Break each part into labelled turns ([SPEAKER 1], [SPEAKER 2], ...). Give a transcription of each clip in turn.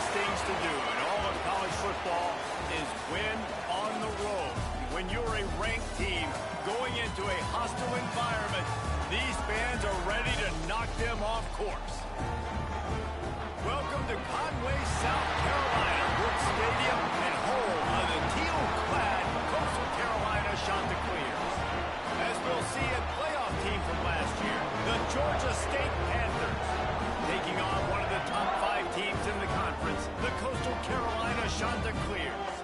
[SPEAKER 1] hardest things to do in all of college football is win on the road. When you're a ranked team going into a hostile environment, these fans are ready to knock them off course. Welcome to Conway, South Carolina, Brooks Stadium, and home of the teal-clad Coastal Carolina Chanticleers. As we'll see, a playoff team from last year, the Georgia State Panthers, taking on one of the top 5 teams in the conference, the Coastal Carolina Chanticleers.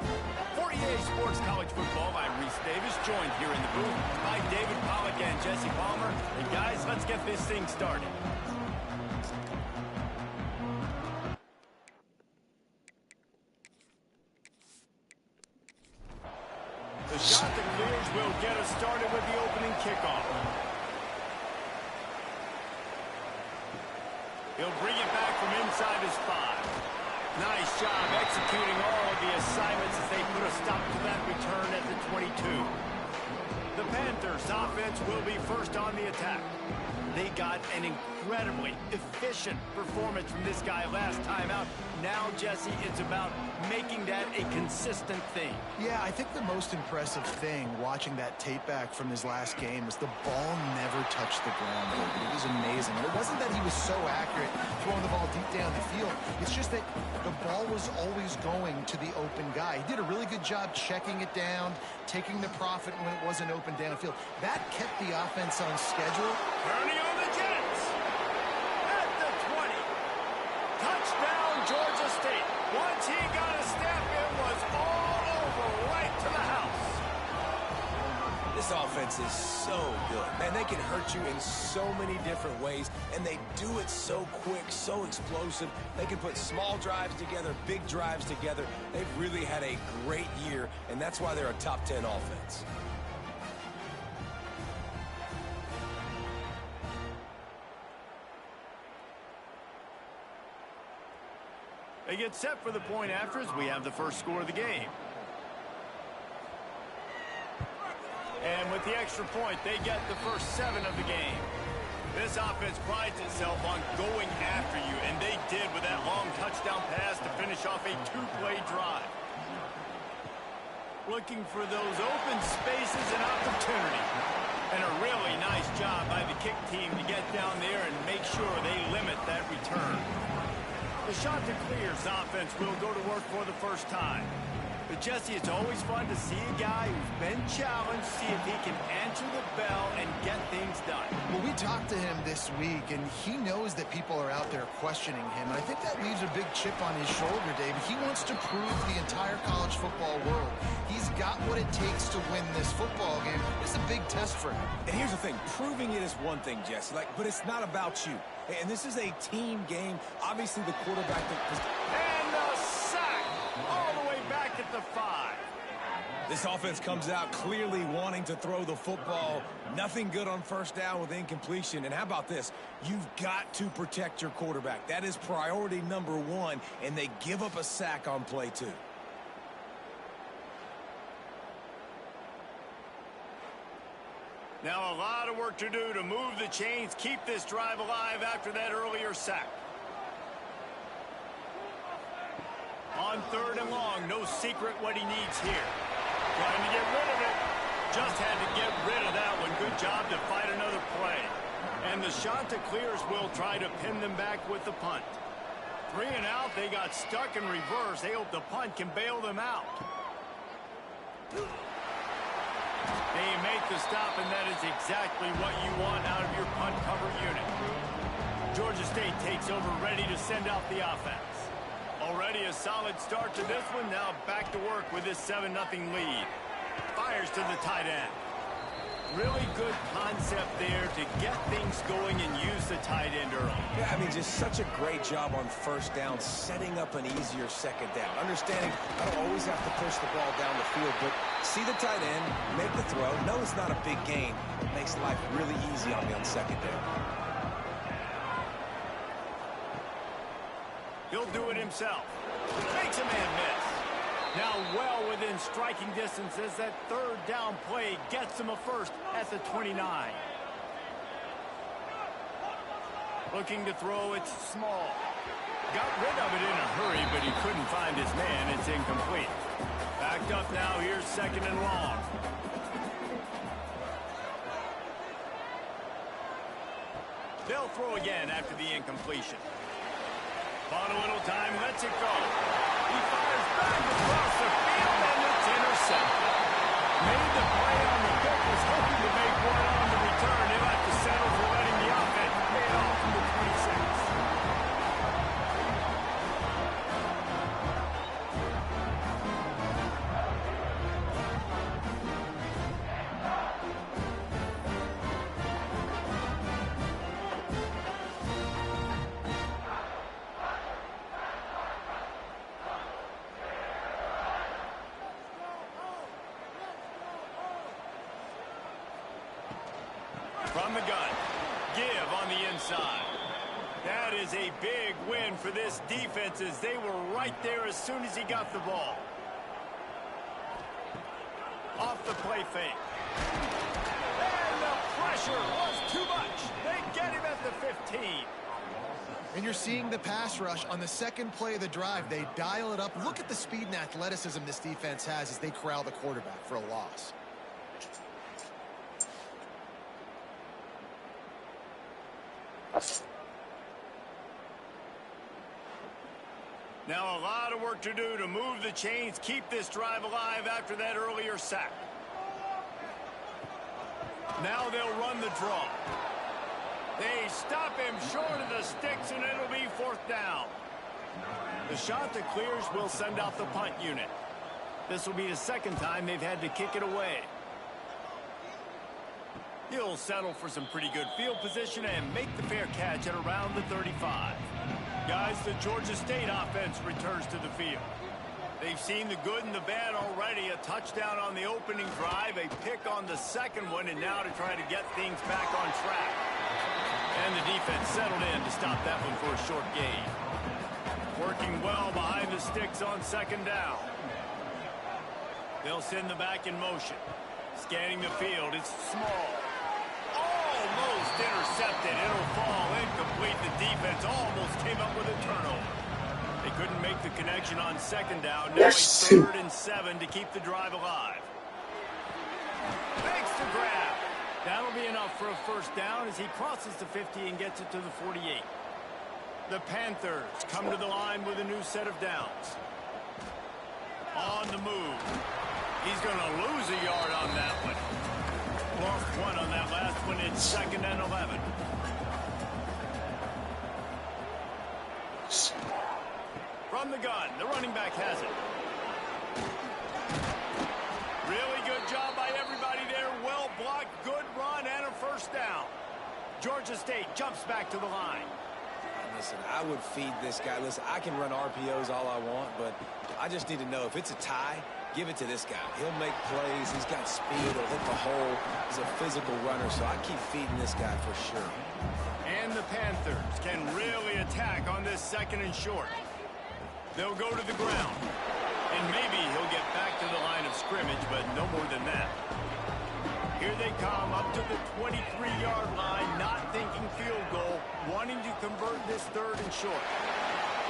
[SPEAKER 1] For EA Sports College Football, I'm Reese Davis, joined here in the booth by David Pollack and Jesse Palmer. And guys, let's get this thing started. The Chanticleers will get us started with the opening kickoff. He'll bring it back from inside his 5. Nice job executing all of the assignments as they put a stop to that return at the 22. The Panthers' offense will be first on the attack. They got an incredibly efficient performance from this guy last time out. Now, Jesse, it's about making that a consistent thing.
[SPEAKER 2] Yeah, I think the most impressive thing watching that tape back from his last game is the ball never touched the ground. It was amazing. And it wasn't that he was so accurate throwing the ball deep down the field. It's just that the ball was always going to the open guy. He did a really good job checking it down, taking the profit when it wasn't open downfield. That kept the offense on schedule.
[SPEAKER 1] Turning on the Jets. At the 20. Touchdown, Georgia State. Once he got a step, it was all over, right to the house.
[SPEAKER 3] This offense is so good. Man, they can hurt you in so many different ways, and they do it so quick, so explosive. They can put small drives together, big drives together. They've really had a great year, and that's why they're a top 10 offense.
[SPEAKER 1] They get set for the point after as we have the first score of the game. And with the extra point, they get the first 7 of the game. This offense prides itself on going after you, and they did with that long touchdown pass to finish off a 2-play drive. Looking for those open spaces and opportunity. And a really nice job by the kick team to get down there and make sure they limit that return. The Chanticleers offense will go to work for the first time. But, Jesse, it's always fun to see a guy who's been challenged, see if he can answer the bell and get things done.
[SPEAKER 2] Well, we talked to him this week, and he knows that people are out there questioning him. And I think that leaves a big chip on his shoulder, David. He wants to prove to the entire college football world he's got what it takes to win this football game. It's a big test for him.
[SPEAKER 3] And here's the thing. Proving it is one thing, Jesse, but it's not about you. And this is a team game. Obviously, the quarterback
[SPEAKER 1] and the sack all the way back at the 5.
[SPEAKER 3] This offense comes out clearly wanting to throw the football. Nothing good on first down with incompletion. And how about this? You've got to protect your quarterback. That is priority number 1, and they give up a sack on play 2.
[SPEAKER 1] Now a lot of work to do to move the chains, keep this drive alive after that earlier sack. On 3rd and long, no secret what he needs here. Trying to get rid of it. Just had to get rid of that one. Good job to fight another play. And the Chanticleers will try to pin them back with the punt. 3 and out, they got stuck in reverse. They hope the punt can bail them out. They make the stop, and that is exactly what you want out of your punt cover unit. Georgia State takes over, ready to send out the offense. Already a solid start to this one. Now back to work with this 7-0 lead. Fires to the tight end. Really good concept there to get things going and use the tight end early.
[SPEAKER 3] Yeah, I mean, just such a great job on first down, setting up an easier second down. Understanding I don't always have to push the ball down the field, but see the tight end, make the throw. No, it's not a big gain. It makes life really easy on me on second down.
[SPEAKER 1] He'll do it himself. Makes a man miss. Now well within striking distance as that 3rd down play gets him a first at the 29. Looking to throw, it's small. Got rid of it in a hurry, but he couldn't find his man. It's incomplete. Backed up now. Here's second and long. They'll throw again after the incompletion. Bought a little time, lets it go. He fires back across the field, and it's intercepted. Made the play on the pick, was hoping to make one on the return. He'll have to settle for letting the offense pay it off from the 26. From the gun, give on the inside. That is a big win for this defense as they were right there as soon as he got the ball. Off the play fake. And the pressure was too much. They get him at the 15.
[SPEAKER 2] And you're seeing the pass rush on the second play of the drive. They dial it up. Look at the speed and athleticism this defense has as they corral the quarterback for a loss.
[SPEAKER 1] Now a lot of work to do to move the chains, keep this drive alive after that earlier sack. Now they'll run the draw. They stop him short of the sticks, and it'll be fourth down. The shot that clears will send out the punt unit. This will be the second time they've had to kick it away. He'll settle for some pretty good field position and make the fair catch at around the 35. Guys, the Georgia State offense returns to the field. They've seen the good and the bad already. A touchdown on the opening drive, a pick on the second one, and now to try to get things back on track. And the defense settled in to stop that one for a short gain. Working well behind the sticks on second down. They'll send the back in motion. Scanning the field, it's small. Almost intercepted. It'll fall incomplete. The defense almost came up with a turnover. They couldn't make the connection on second down. Now it's 3rd and 7 to keep the drive alive. Makes the grab. That'll be enough for a first down as he crosses the 50 and gets it to the 48. The Panthers come to the line with a new set of downs. On the move. He's going to lose a yard on that one. Lost one on that last one. It's 2nd and 11. From the gun, the running back has it. Really good job by everybody there. Well blocked, good run, and a first down. Georgia State jumps back to the line.
[SPEAKER 3] Listen, I would feed this guy. Listen, I can run RPOs all I want, but I just need to know if it's a tie, give it to this guy. He'll make plays. He's got speed. He'll hit the hole. He's a physical runner, so I keep feeding this guy for sure.
[SPEAKER 1] And the Panthers can really attack on this 2nd and short. They'll go to the ground. And maybe he'll get back to the line of scrimmage, but no more than that. Here they come up to the 23-yard line, not thinking field goal, wanting to convert this 3rd and short.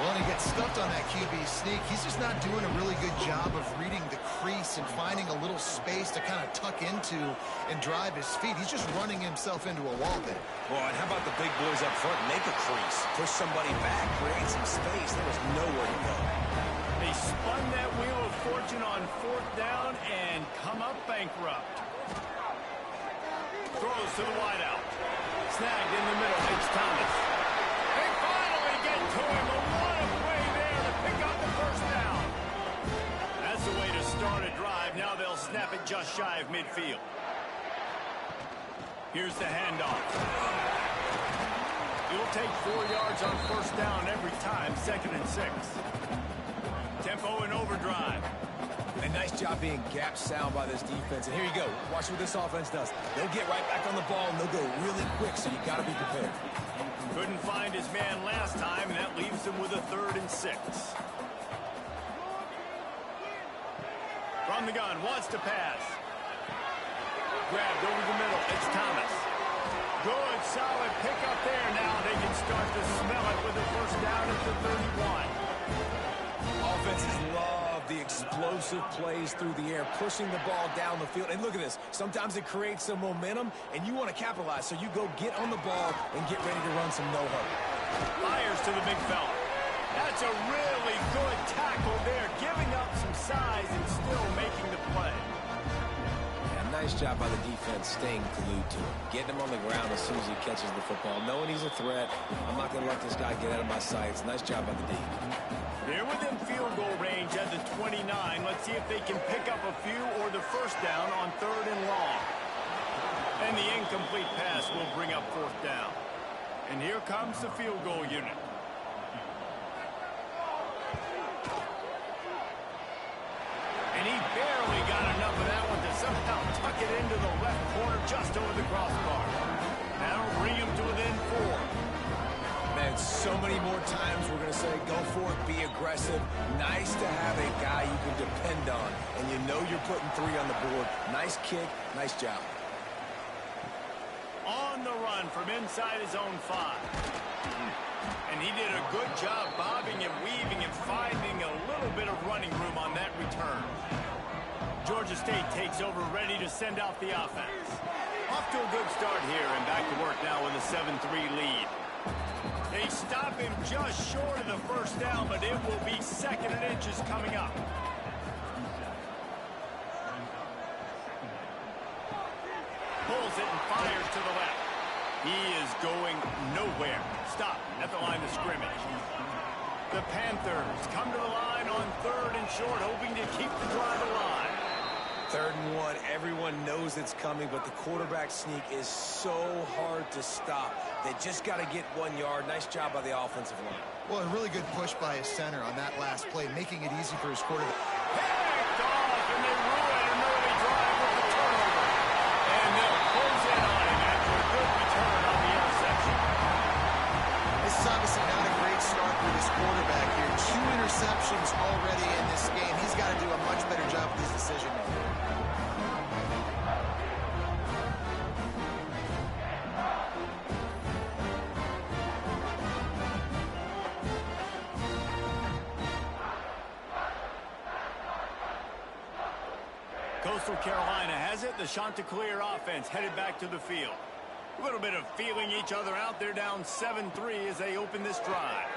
[SPEAKER 2] Well, and he gets stuffed on that QB sneak. He's just not doing a really good job of reading the crease and finding a little space to kind of tuck into and drive his feet. He's just running himself into a wall there.
[SPEAKER 3] Well, and how about the big boys up front? Make a crease. Push somebody back. Create some space. There was nowhere to go.
[SPEAKER 1] They spun that wheel of fortune on 4th down and come up bankrupt. Throws to the wideout. Snagged in the middle. It's Thomas. They finally get to him. What a play there to pick up the first down. That's the way to start a drive. Now they'll snap it just shy of midfield. Here's the handoff. It'll take 4 yards on first down every time. 2nd and 6. Tempo and overdrive.
[SPEAKER 3] A nice job being gap sound by this defense. And here you go. Watch what this offense does. They'll get right back on the ball, and they'll go really quick, so you got to be prepared.
[SPEAKER 1] Couldn't find his man last time, and that leaves him with a 3rd and 6. From the gun, wants to pass. Grabbed over the middle. It's Thomas. Good, solid pick up there. Now they can start to smell it with a first down at the 31.
[SPEAKER 3] love the explosive plays through the air, pushing the ball down the field. And look at this. Sometimes it creates some momentum, and you want to capitalize. So you go get on the ball and get ready to run some no-huddle.
[SPEAKER 1] Fires to the big fella. That's a really good tackle there, giving up some size and still making the play.
[SPEAKER 3] Yeah, nice job by the defense staying glued to him. Getting him on the ground as soon as he catches the football, knowing he's a threat. I'm not going to let this guy get out of my sights. Nice job by the D.
[SPEAKER 1] They're within field goal range at the 29. Let's see if they can pick up a few or the first down on 3rd and long. And the incomplete pass will bring up 4th down. And here comes the field goal unit. And he barely got enough of that one to somehow tuck it into the left corner just over the crossbar. That'll bring him to within 4.
[SPEAKER 3] Man, so many more times we're going to say, go for it, be aggressive. Nice to have a guy you can depend on, and you know you're putting 3 on the board. Nice kick, nice job.
[SPEAKER 1] On the run from inside his own 5. And he did a good job bobbing and weaving and finding a little bit of running room on that return. Georgia State takes over, ready to send out the offense. Off to a good start here and back to work now with a 7-3 lead. They stop him just short of the first down, but it will be 2nd and inches coming up. Pulls it and fires to the left. He is going nowhere. Stop at the line of scrimmage. The Panthers come to the line on 3rd and short, hoping to keep the drive alive.
[SPEAKER 3] 3rd and 1, everyone knows it's coming, but the quarterback sneak is so hard to stop. They just got to get 1 yard. Nice job by the offensive line.
[SPEAKER 2] Well, a really good push by his center on that last play, making it easy for his quarterback.
[SPEAKER 1] Picked off, and they ruin an early drive with the turnover. And they'll close in on him after a good return on the interception.
[SPEAKER 2] This is obviously not a great start for this quarterback here. 2 interceptions already in this game. He's got to do a much better job with his decision making.
[SPEAKER 1] Coastal Carolina has it. The Chanticleer offense headed back to the field. A little bit of feeling each other out. They're down 7-3 as they open this drive.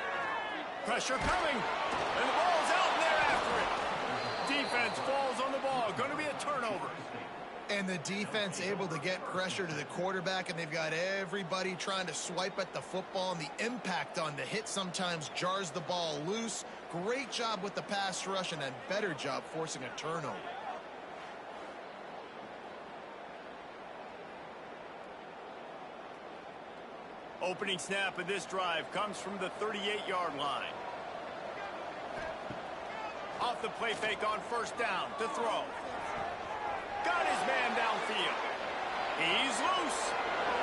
[SPEAKER 1] Pressure coming. And the ball's out, and they're after it. Defense falls on the ball. Going to be a turnover.
[SPEAKER 2] And the defense able to get pressure to the quarterback, and they've got everybody trying to swipe at the football, and the impact on the hit sometimes jars the ball loose. Great job with the pass rush, and a better job forcing a turnover.
[SPEAKER 1] Opening snap of this drive comes from the 38-yard line. Off the play fake on 1st down to throw. Got his man downfield. He's loose.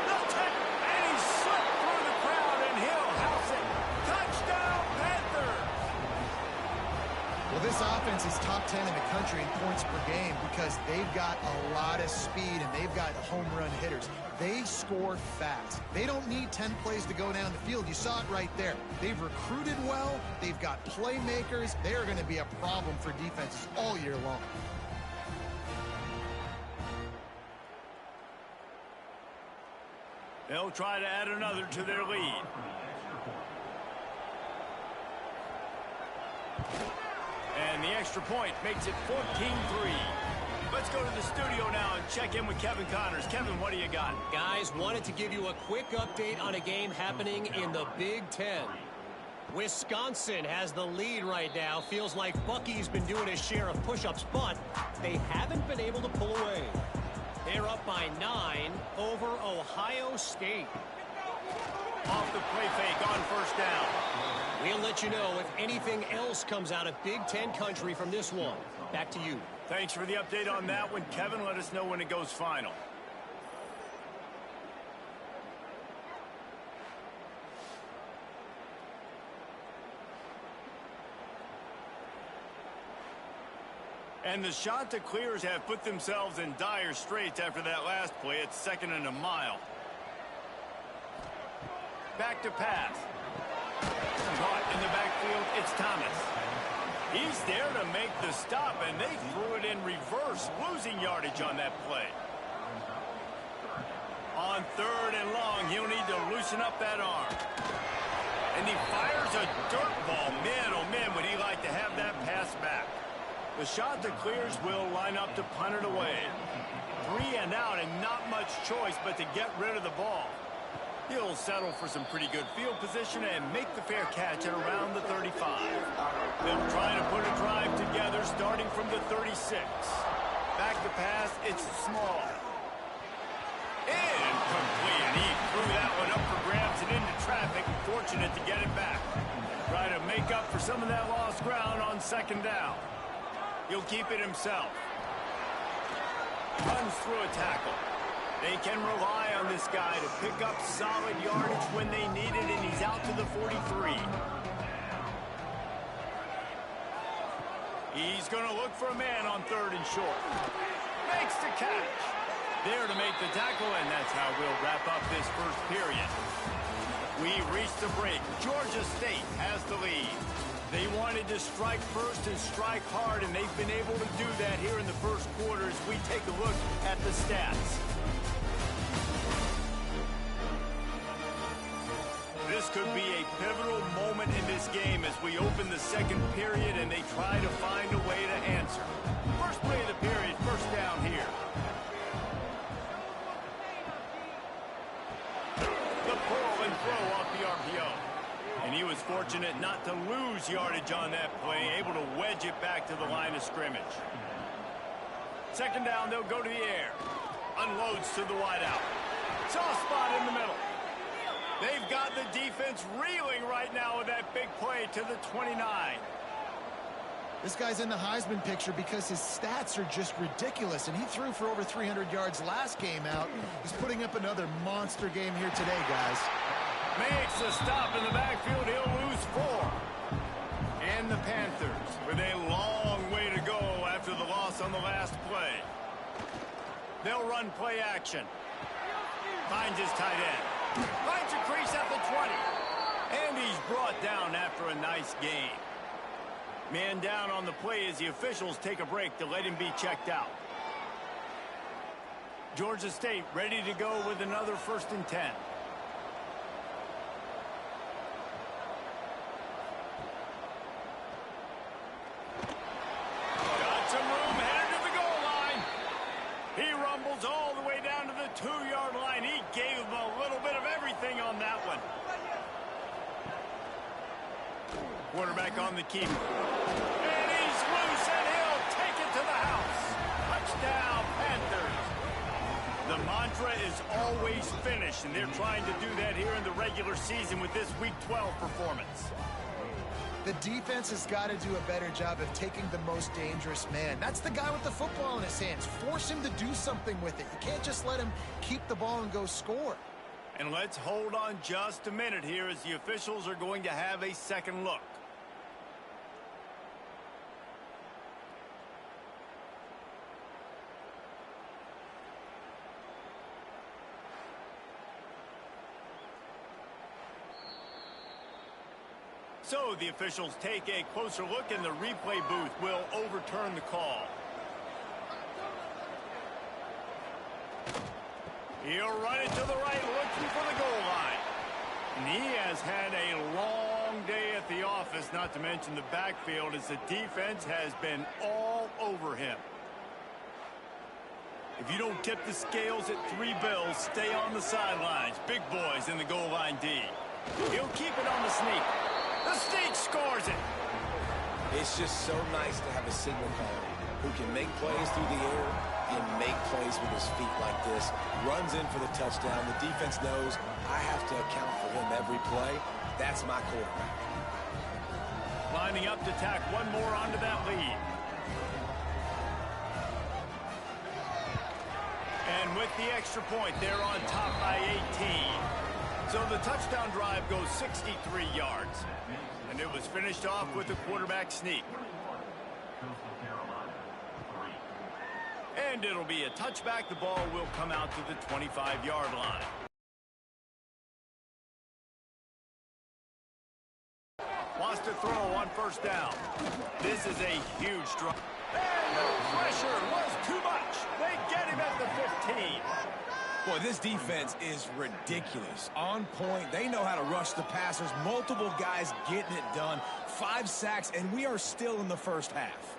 [SPEAKER 1] They'll take, and he slipped through the crowd, and he'll house it. Touchdown, Panthers!
[SPEAKER 2] Well, this offense is top 10 in the country in points per game because they've got a lot of speed and they've got home run hitters. They score fast. They don't need 10 plays to go down the field. You saw it right there. They've recruited well. They've got playmakers. They are going to be a problem for defenses all year long.
[SPEAKER 1] They'll try to add another to their lead. And the extra point makes it 14-3. Let's go to the studio now and check in with Kevin Connors. Kevin, what do you got?
[SPEAKER 4] Guys, wanted to give you a quick update on a game happening in the Big Ten. Wisconsin has the lead right now. Feels like Bucky's been doing his share of push-ups, but they haven't been able to pull away. They're up by 9 over Ohio State.
[SPEAKER 1] Off the play fake on 1st down.
[SPEAKER 4] We'll let you know if anything else comes out of Big Ten country from this one. Back to you.
[SPEAKER 1] Thanks for the update on that one, Kevin. Let us know when it goes final. And the Chanticleers have put themselves in dire straits after that last play. It's 2nd and a mile. Back to pass. Caught in the backfield, it's Thomas. He's there to make the stop, and they threw it in reverse, losing yardage on that play. On 3rd and long, he'll need to loosen up that arm. And he fires a dirt ball. Man, oh man, would he like to have that pass back. The Chanticleers will line up to punt it away. 3 and out, and not much choice but to get rid of the ball. He'll settle for some pretty good field position and make the fair catch at around the 35. They'll try to put a drive together starting from the 36. Back to pass, it's small. Incomplete, and he threw that one up for grabs and into traffic. Fortunate to get it back. Try to make up for some of that lost ground on 2nd down. He'll keep it himself. Runs through a tackle. They can rely on this guy to pick up solid yardage when they need it, and he's out to the 43. He's going to look for a man on 3rd and short. Makes the catch. There to make the tackle, and that's how we'll wrap up this first period. We reached the break. Georgia State has the lead. They wanted to strike first and strike hard, and they've been able to do that here in the first quarter as we take a look at the stats. This could be a pivotal moment in this game as we open the 2nd period and they try to find a way to answer. First play of the period, 1st down here. The pull and throw off the RPO. And he was fortunate not to lose yardage on that play, able to wedge it back to the line of scrimmage. 2nd down, they'll go to the air. Unloads to the wideout. Soft spot in the middle. They've got the defense reeling right now with that big play to the 29.
[SPEAKER 2] This guy's in the Heisman picture because his stats are just ridiculous, and he threw for over 300 yards last game out. He's putting up another monster game here today, guys.
[SPEAKER 1] Makes a stop in the backfield. He'll lose 4. And the Panthers with a long way to go after the loss on the last play. They'll run play action. Finds his tight end. Finds a crease at the 20. And he's brought down after a nice gain. Man down on the play as the officials take a break to let him be checked out. Georgia State ready to go with another 1st and 10. Got some room, headed to the goal line. He rumbles all the way down to the 2-yard line. He gave him a little bit of everything on that one. Quarterback on the keeper. And he's loose, and he'll take it to the house. Touchdown, Panthers. The mantra is always finish, and they're trying to do that here in the regular season with this Week 12 performance.
[SPEAKER 2] The defense has got to do a better job of taking the most dangerous man. That's the guy with the football in his hands. Force him to do something with it. You can't just let him keep the ball and go score.
[SPEAKER 1] And let's hold on just a minute here as the officials are going to have a second look. So the officials take a closer look, and the replay booth will overturn the call. He'll run it to the right, looking for the goal line. And he has had a long day at the office, not to mention the backfield, as the defense has been all over him. If you don't tip the scales at 3 bills, stay on the sidelines. Big boys in the goal line D. He'll keep it on the sneak. The sneak scores it.
[SPEAKER 3] It's just so nice to have a signal caller who can make plays through the air and make plays with his feet like this. Runs in for the touchdown. The defense knows I have to account for him every play. That's my quarterback.
[SPEAKER 1] Lining up to tack one more onto that lead. And with the extra point, they're on top by 18. So the touchdown drive goes 63 yards. And it was finished off with a quarterback sneak. And it'll be a touchback. The ball will come out to the 25-yard line. Wants to throw on first down. This is a huge drop. And the pressure was too much. They get him at the 15.
[SPEAKER 3] Boy, this defense is ridiculous. On point. They know how to rush the passers. Multiple guys getting it done. 5 sacks, and we are still in the first half.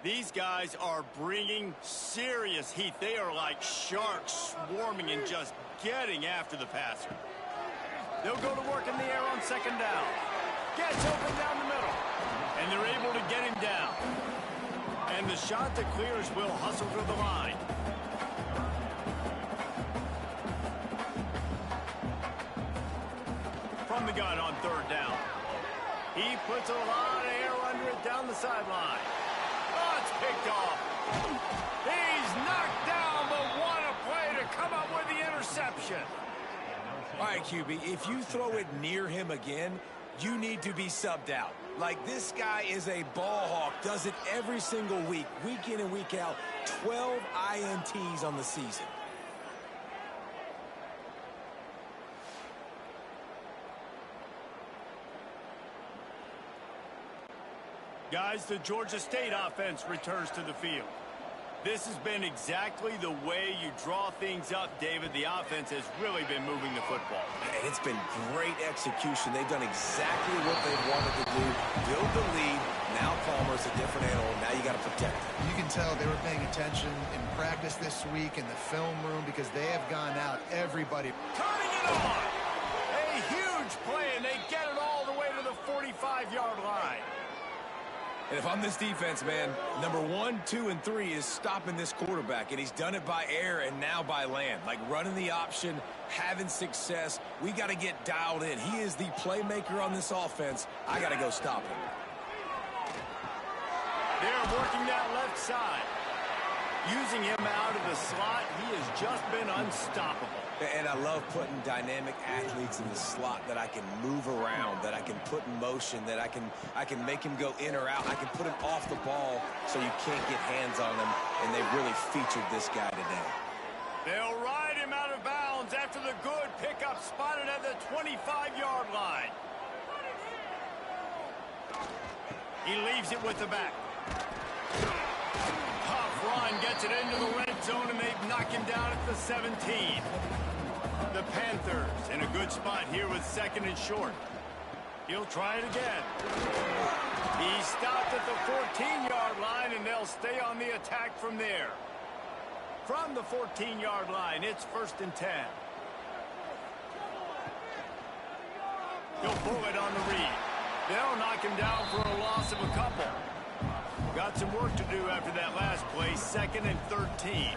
[SPEAKER 1] These guys are bringing serious heat. They are like sharks swarming and just getting after the passer. They'll go to work in the air on second down. Gets open down the middle. And they're able to get him down. And the shot that clears will hustle to the line. From the gun on third down. He puts a lot of air under it down the sideline. Oh, it's picked off. He's knocked down, but what a play to come up with the interception.
[SPEAKER 3] All right, QB, if you throw it near him again, you need to be subbed out. Like, this guy is a ball hawk, does it every single week in and week out, 12 INTs on the season.
[SPEAKER 1] Guys, the Georgia State offense returns to the field. This has been exactly the way you draw things up, David. The offense has really been moving the football.
[SPEAKER 3] And it's been great execution. They've done exactly what they wanted to do. Build the lead. Now Palmer's a different animal. Now you got to protect him.
[SPEAKER 2] You can tell they were paying attention in practice this week in the film room because they have gone out everybody.
[SPEAKER 1] Turning it on! A huge play, and they get it all the way to the 45-yard line.
[SPEAKER 3] And if I'm this defense, man, number 1, 2, and 3 is stopping this quarterback. And he's done it by air and now by land. Like running the option, having success. We got to get dialed in. He is the playmaker on this offense. I got to go stop him.
[SPEAKER 1] They're working that left side. Using him out of the slot, he has just been unstoppable.
[SPEAKER 3] And I love putting dynamic athletes in the slot that I can move around, that I can put in motion, that I can make him go in or out. I can put him off the ball so you can't get hands on him, and they really featured this guy today.
[SPEAKER 1] They'll ride him out of bounds after the good pickup spotted at the 25-yard line. He leaves it with the back. Run gets it into the red zone, and they knock him down at the 17. The Panthers in a good spot here with second and short. He'll try it again. He stopped at the 14-yard line, and they'll stay on the attack from there. From the 14-yard line, it's first and 10. He'll pull it on the read. They'll knock him down for a loss of a couple. Got some work to do after that last play, second and 13.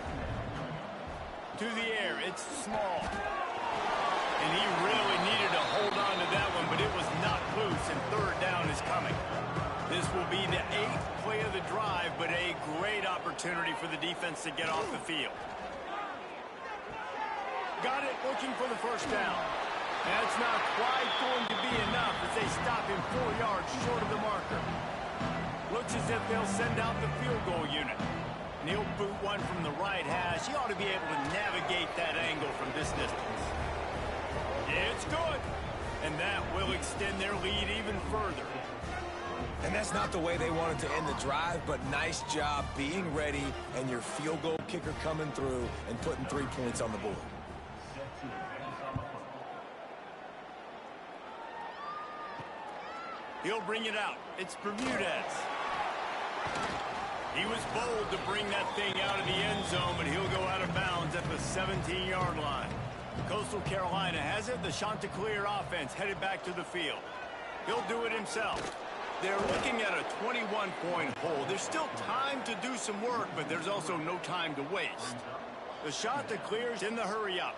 [SPEAKER 1] To the air, it's Small. And he really needed to hold on to that one, but it was not loose, and third down is coming. This will be the 8th play of the drive, but a great opportunity for the defense to get off the field. Got it, looking for the first down. That's not quite going to be enough as they stop him 4 yards short of the marker. Looks as if they'll send out the field goal unit. And he'll boot one from the right hash. He ought to be able to navigate that angle from this distance. It's good. And that will extend their lead even further.
[SPEAKER 3] And that's not the way they wanted to end the drive, but nice job being ready and your field goal kicker coming through and putting 3 points on the board.
[SPEAKER 1] He'll bring it out. It's Bermudez. He was bold to bring that thing out of the end zone, but he'll go out of bounds at the 17-yard line. Coastal Carolina has it. The Chanticleer offense headed back to the field. He'll do it himself. They're looking at a 21-point hole. There's still time to do some work, but there's also no time to waste. The Chanticleer's in the hurry-up.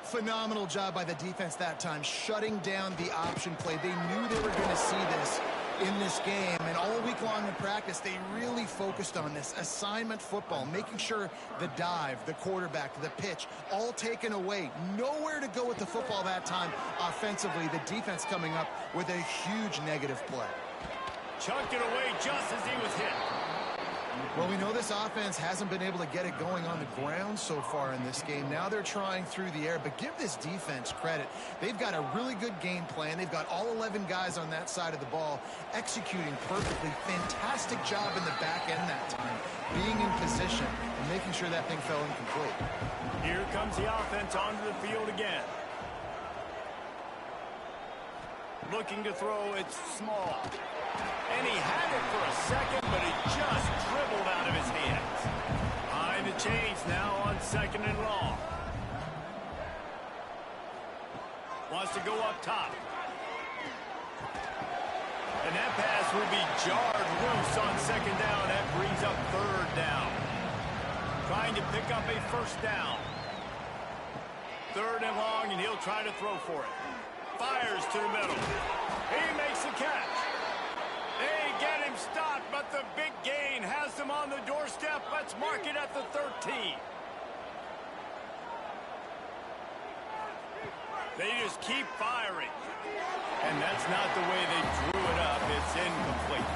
[SPEAKER 2] Phenomenal job by the defense that time, shutting down the option play. They knew they were going to see this in this game, and all week long in practice, they really focused on this assignment football, making sure the dive, the quarterback, the pitch, all taken away. Nowhere to go with the football that time offensively. The defense coming up with a huge negative play.
[SPEAKER 1] Chunked it away just as he was hit.
[SPEAKER 2] Well, we know this offense hasn't been able to get it going on the ground so far in this game. Now they're trying through the air, but give this defense credit. They've got a really good game plan. They've got all 11 guys on that side of the ball executing perfectly. Fantastic job in the back end that time, being in position and making sure that thing fell incomplete.
[SPEAKER 1] Here comes the offense onto the field again. Looking to throw, it's small. And he had it for a second, but it just dribbled out of his hands. Behind the chains now on 2nd and long. Wants to go up top. And that pass will be jarred loose on 2nd down. That brings up 3rd down. Trying to pick up a 1st down. 3rd and long, and he'll try to throw for it. Fires to the middle. He makes the catch. They get him stopped, but the big gain has them on the doorstep. Let's mark it at the 13. They just keep firing. And that's not the way they drew it up. It's incomplete.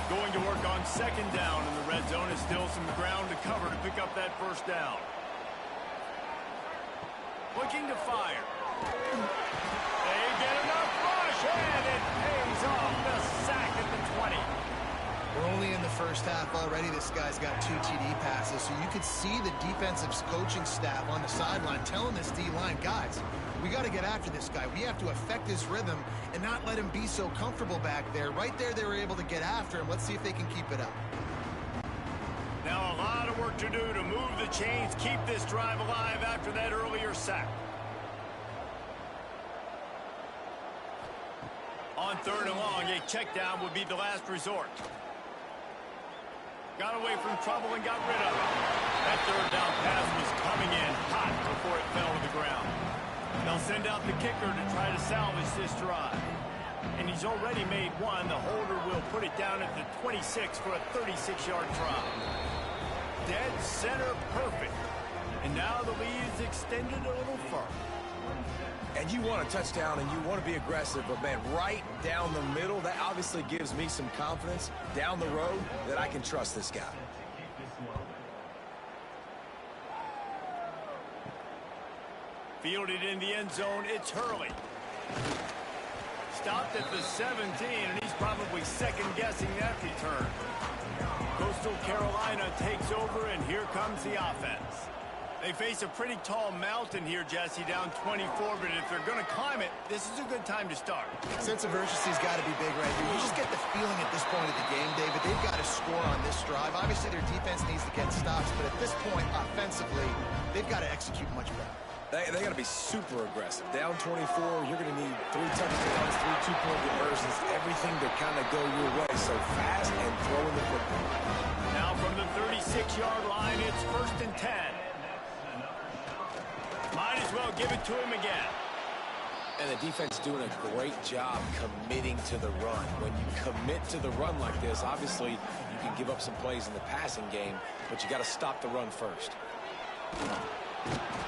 [SPEAKER 1] Going to work on 2nd down, and the red zone is still some ground to cover to pick up that 1st down. Looking to fire. They get enough rush, and it pays off. The sack at the 20.
[SPEAKER 2] We're only in the first half already. This guy's got 2 TD passes, so you could see the defensive coaching staff on the sideline telling this D-line, guys, we got to get after this guy. We have to affect his rhythm and not let him be so comfortable back there. Right there, they were able to get after him. Let's see if they can keep it up.
[SPEAKER 1] Now a lot of work to do to move the chains, keep this drive alive after that earlier sack. On 3rd and long, a check down would be the last resort. Got away from trouble and got rid of it. That 3rd down pass was coming in hot before it fell to the ground. They'll send out the kicker to try to salvage this drive. And he's already made one. The holder will put it down at the 26 for a 36-yard try. Dead center perfect. And now the lead is extended a little further.
[SPEAKER 3] And you want a touchdown and you want to be aggressive, but man, right down the middle, that obviously gives me some confidence down the road that I can trust this guy.
[SPEAKER 1] Fielded in the end zone, it's Hurley. Stopped at the 17, and he's probably second-guessing that return. Coastal Carolina takes over, and here comes the offense. They face a pretty tall mountain here, Jesse, down 24, but if they're going to climb it, this is a good time to start.
[SPEAKER 2] Sense of urgency's got to be big right here. You just get the feeling at this point of the game, David, they've got to score on this drive. Obviously, their defense needs to get stops, but at this point, offensively, they've got to execute much better.
[SPEAKER 3] They got to be super aggressive. Down 24, you're going to need 3 touchdowns, 3 two-point conversions, everything to kind of go your way. So fast and throwing the football.
[SPEAKER 1] Now from the 36-yard line, it's 1st and 10. Might as well give it to him again.
[SPEAKER 3] And the defense doing a great job committing to the run. When you commit to the run like this, obviously you can give up some plays in the passing game, but you got to stop the run first.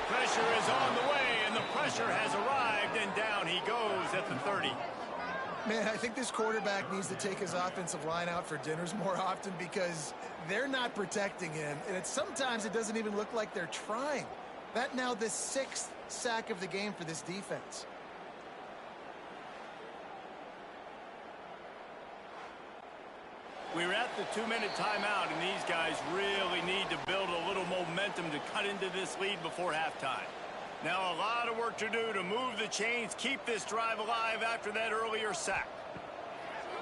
[SPEAKER 1] Pressure is on the way, and the pressure has arrived, and down he goes at the 30.
[SPEAKER 2] Man, I think this quarterback needs to take his offensive line out for dinners more often because they're not protecting him, and sometimes it doesn't even look like they're trying. That now the 6th sack of the game for this defense.
[SPEAKER 1] We're at the 2-minute timeout, and these guys really need to build a little momentum to cut into this lead before halftime. Now a lot of work to do to move the chains, keep this drive alive after that earlier sack.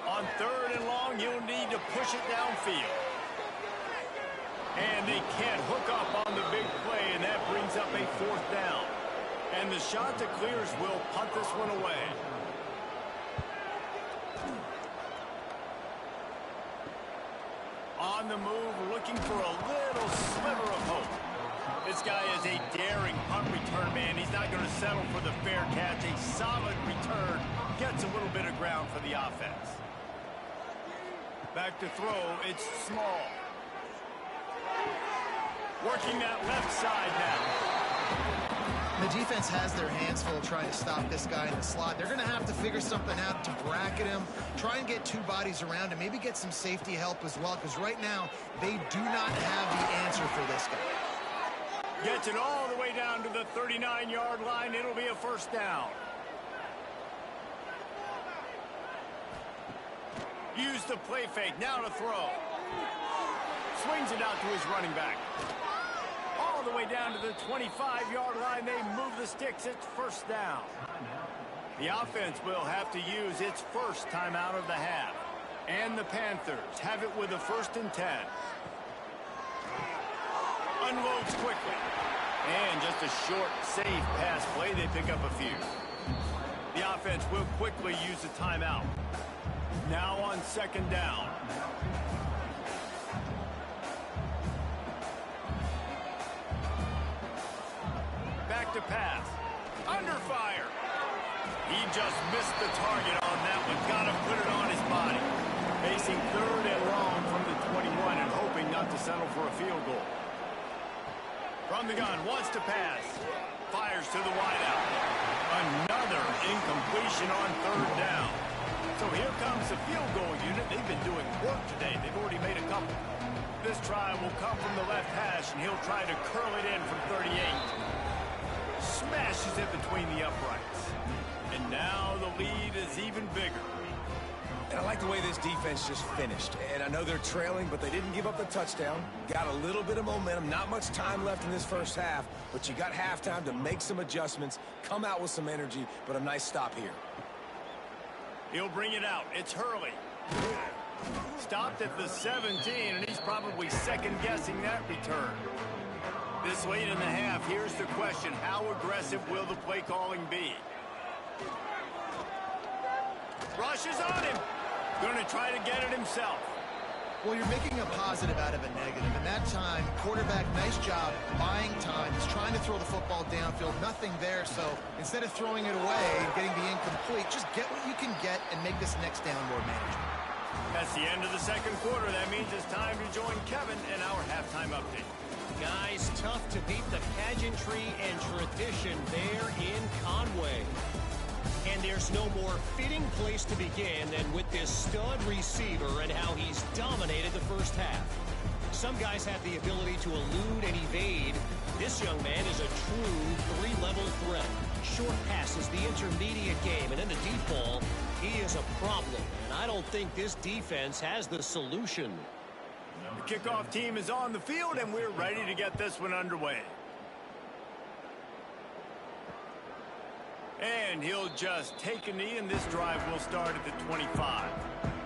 [SPEAKER 1] On 3rd and long, you'll need to push it downfield. And they can't hook up on the big play, and that brings up a 4th down. And the shot to clears will punt this one away. On the move, looking for a little sliver of hope. This guy is a daring punt return man. He's not going to settle for the fair catch. A solid return gets a little bit of ground for the offense. Back to throw, it's Small. Working that left side now.
[SPEAKER 2] The defense has their hands full trying to stop this guy in the slot. They're going to have to figure something out to bracket him, try and get two bodies around him, maybe get some safety help as well, because right now they do not have the answer for this guy.
[SPEAKER 1] Gets it all the way down to the 39-yard line. It'll be a first down. Use the play fake. Now to throw. Swings it out to his running back. All the way down to the 25-yard line. They move the sticks. It's first down. The offense will have to use its first timeout of the half. And the Panthers have it with a 1st and 10. Unloads quickly. And just a short, safe pass play. They pick up a few. The offense will quickly use the timeout. Now on 2nd down. Back to pass. Under fire. He just missed the target on that one. Got to put it on his body. Facing 3rd and long from the 21 and hoping not to settle for a field goal. From the gun, wants to pass. Fires to the wideout. Another incompletion on 3rd down. So here comes the field goal unit. They've been doing work today. They've already made a couple. This try will come from the left hash, and he'll try to curl it in from 38. Smashes it between the uprights. And now the lead is even bigger.
[SPEAKER 3] And I like the way this defense just finished. And I know they're trailing, but they didn't give up the touchdown. Got a little bit of momentum. Not much time left in this first half, but you got halftime to make some adjustments, come out with some energy, but a nice stop here.
[SPEAKER 1] He'll bring it out. It's Hurley. Stopped at the 17, and he's probably second-guessing that return. This late in the half, here's the question. How aggressive will the play calling be? Rushes on him. Going to try to get it himself.
[SPEAKER 2] Well, you're making a positive out of a negative. And that time, quarterback, nice job buying time. He's trying to throw the football downfield. Nothing there. So instead of throwing it away and getting the incomplete, just get what you can get and make this next down more manageable.
[SPEAKER 1] That's the end of the 2nd quarter. That means it's time to join Kevin in our halftime update.
[SPEAKER 4] Guys, tough to beat the pageantry and tradition there in Conway. And there's no more fitting place to begin than with this stud receiver and how he's dominated the first half. Some guys have the ability to elude and evade. This young man is a true 3-level threat. Short passes, the intermediate game, and in the deep ball, he is a problem. And I don't think this defense has the solution.
[SPEAKER 1] The kickoff team is on the field, and we're ready to get this one underway. And he'll just take a knee, and this drive will start at the 25.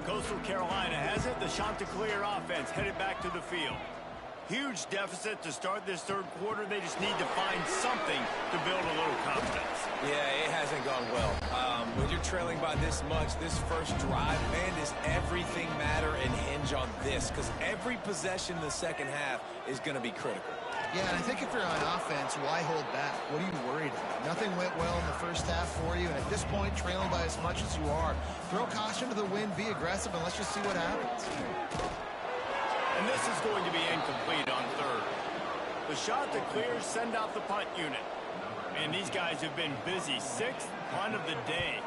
[SPEAKER 1] Coastal Carolina has it. The Chanticleer offense headed back to the field. Huge deficit to start this 3rd quarter. They just need to find something to build a little confidence.
[SPEAKER 3] Yeah, it hasn't gone well. When you're trailing by this much, this first drive, man, does everything matter and hinge on this? Because every possession in the 2nd half is going to be critical.
[SPEAKER 2] Yeah, and I think if you're on offense, why hold back? What are you worried about? Nothing went well in the first half for you, and at this point, trailing by as much as you are, throw caution to the wind, be aggressive, and let's just see what happens.
[SPEAKER 1] And this is going to be incomplete on 3rd. The Chanticleers send out the punt unit. And these guys have been busy. 6th punt of the day.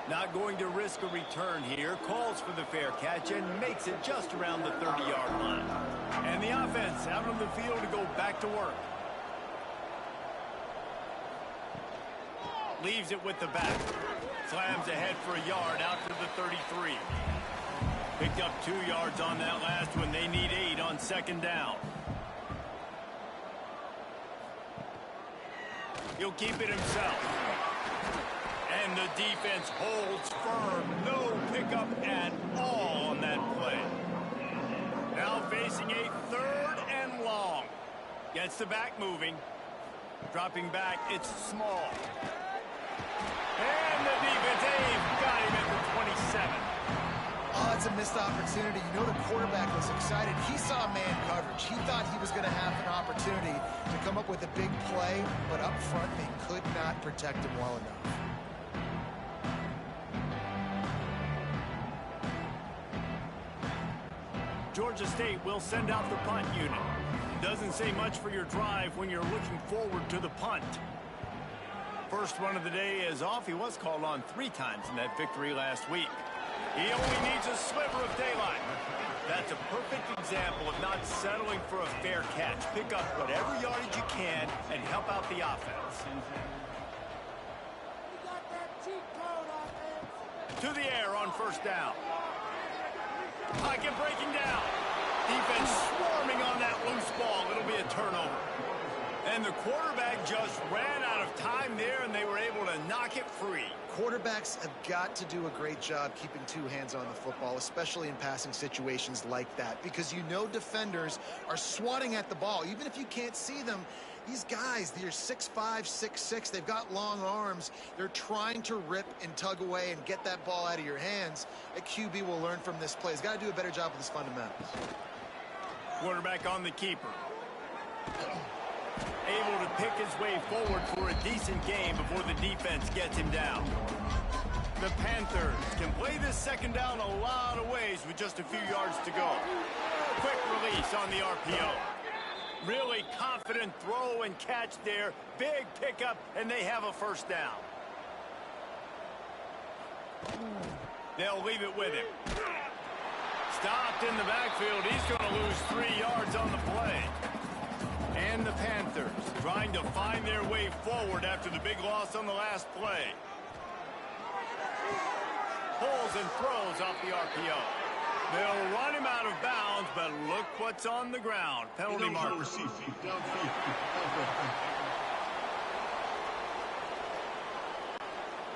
[SPEAKER 1] Not going to risk a return here. Calls for the fair catch and makes it just around the 30-yard line. And the offense out on the field to go back to work. Leaves it with the back. Slams ahead for a yard out to the 33. Picked up 2 yards on that last one. They need 8 on 2nd down. He'll keep it himself. And the defense holds firm. No pickup at all on that play. Now facing a 3rd and long. Gets the back moving. Dropping back, it's small. And the defense, got him at the 27.
[SPEAKER 2] Oh, that's a missed opportunity. You know the quarterback was excited. He saw man coverage. He thought he was going to have an opportunity to come up with a big play, but up front they could not protect him well enough.
[SPEAKER 1] Georgia State will send out the punt unit. doesn't say much for your drive when you're looking forward to the punt. First run of the day is off. He was called on 3 times in that victory last week. He only needs a sliver of daylight. That's a perfect example of not settling for a fair catch. Pick up whatever yardage you can and help out the offense. To the air on first down. Pocket breaking down. Defense swarming on that loose ball. It'll be a turnover. And the quarterback just ran out of time there, and they were able to knock it free.
[SPEAKER 2] Quarterbacks have got to do a great job keeping 2 hands on the football, especially in passing situations like that, because you know defenders are swatting at the ball. Even if you can't see them, these guys, they're 6'5", 6'6", they've got long arms. They're trying to rip and tug away and get that ball out of your hands. A QB will learn from this play. He's got to do a better job with his fundamentals.
[SPEAKER 1] Quarterback on the keeper. Able to pick his way forward for a decent game before the defense gets him down. The Panthers can play this second down a lot of ways with just a few yards to go. Quick release on the RPO. Really confident throw and catch there. Big pickup, and they have a first down. They'll leave it with him. Stopped in the backfield. He's going to lose 3 yards on the play. And the Panthers trying to find their way forward after the big loss on the last play. Pulls and throws off the RPO. They'll run him out of bounds, but look what's on the ground. Penalty mark.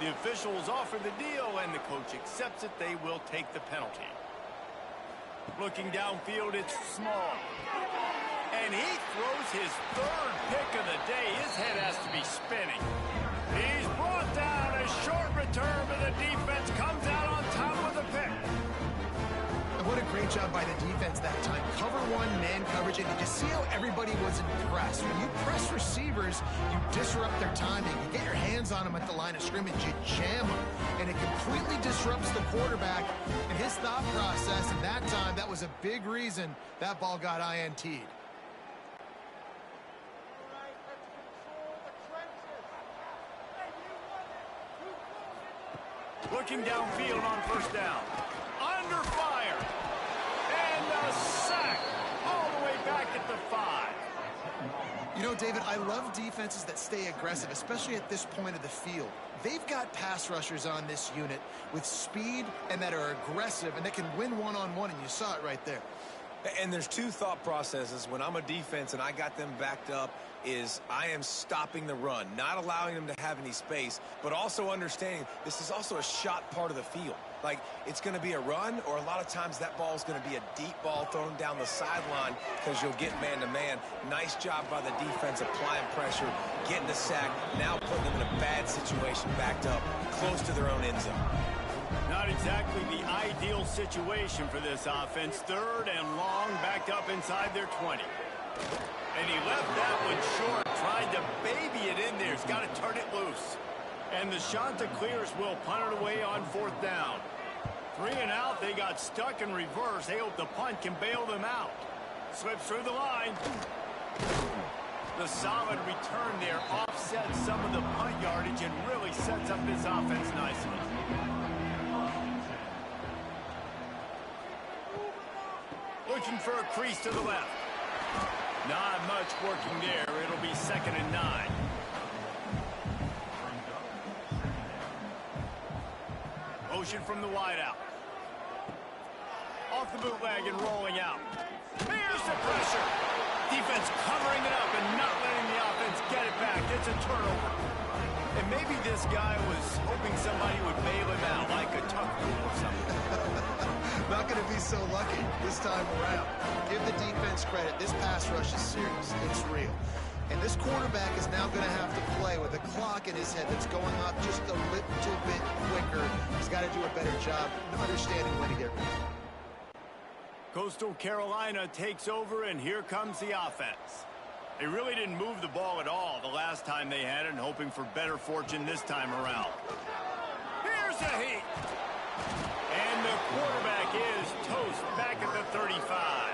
[SPEAKER 1] The officials offer the deal, and the coach accepts it. They will take the penalty. Looking downfield, it's small. And he throws his 3rd pick of the day. His head has to be spinning. He's brought down. A short return, but the defense comes out on top with a pick.
[SPEAKER 2] And what a great job by the defense that time. Cover 1, man coverage, and you just see how everybody was impressed. When you press receivers, you disrupt their timing. You get your hands on them at the line of scrimmage. You jam them, and it completely disrupts the quarterback and his thought process. And that time, that was a big reason that ball got INT'd.
[SPEAKER 1] Looking downfield on first down. Under fire. And a sack all the way back at the 5.
[SPEAKER 2] You know, David, I love defenses that stay aggressive, especially at this point of the field. They've got pass rushers on this unit with speed and that are aggressive and that can win one-on-one, and you saw it right there.
[SPEAKER 3] And there's 2 thought processes when I'm a defense and I got them backed up is I am stopping the run, not allowing them to have any space, but also understanding this is also a shot part of the field. Like, it's going to be a run, or a lot of times that ball is going to be a deep ball thrown down the sideline because you'll get man-to-man. Nice job by the defense applying pressure, getting the sack, now putting them in a bad situation backed up close to their own end zone.
[SPEAKER 1] Not exactly the ideal situation for this offense. 3rd and long, backed up inside their 20. And he left that one short, tried to baby it in there. He's got to turn it loose. And the Chanticleers will punt it away on 4th down. 3 and out, they got stuck in reverse. They hope the punt can bail them out. Slips through the line. The solid return there offsets some of the punt yardage and really sets up this offense nicely. Looking for a crease to the left. Not much working there. It'll be 2nd and 9. Motion from the wideout. Off the bootleg and rolling out. Here's the pressure. Defense covering it up and not letting the offense get it back. It's a turnover. And maybe this guy was hoping somebody would bail him out, like a tuck rule or something.
[SPEAKER 2] Not going to be so lucky this time around. Give the defense credit. This pass rush is serious. It's real. And this quarterback is now going to have to play with a clock in his head that's going up just a little bit quicker. He's got to do a better job understanding when to get ready.
[SPEAKER 1] Coastal Carolina takes over, and here comes the offense. They really didn't move the ball at all the last time they had it, and hoping for better fortune this time around. Here's the heat. And the quarterback is toast back at the 35.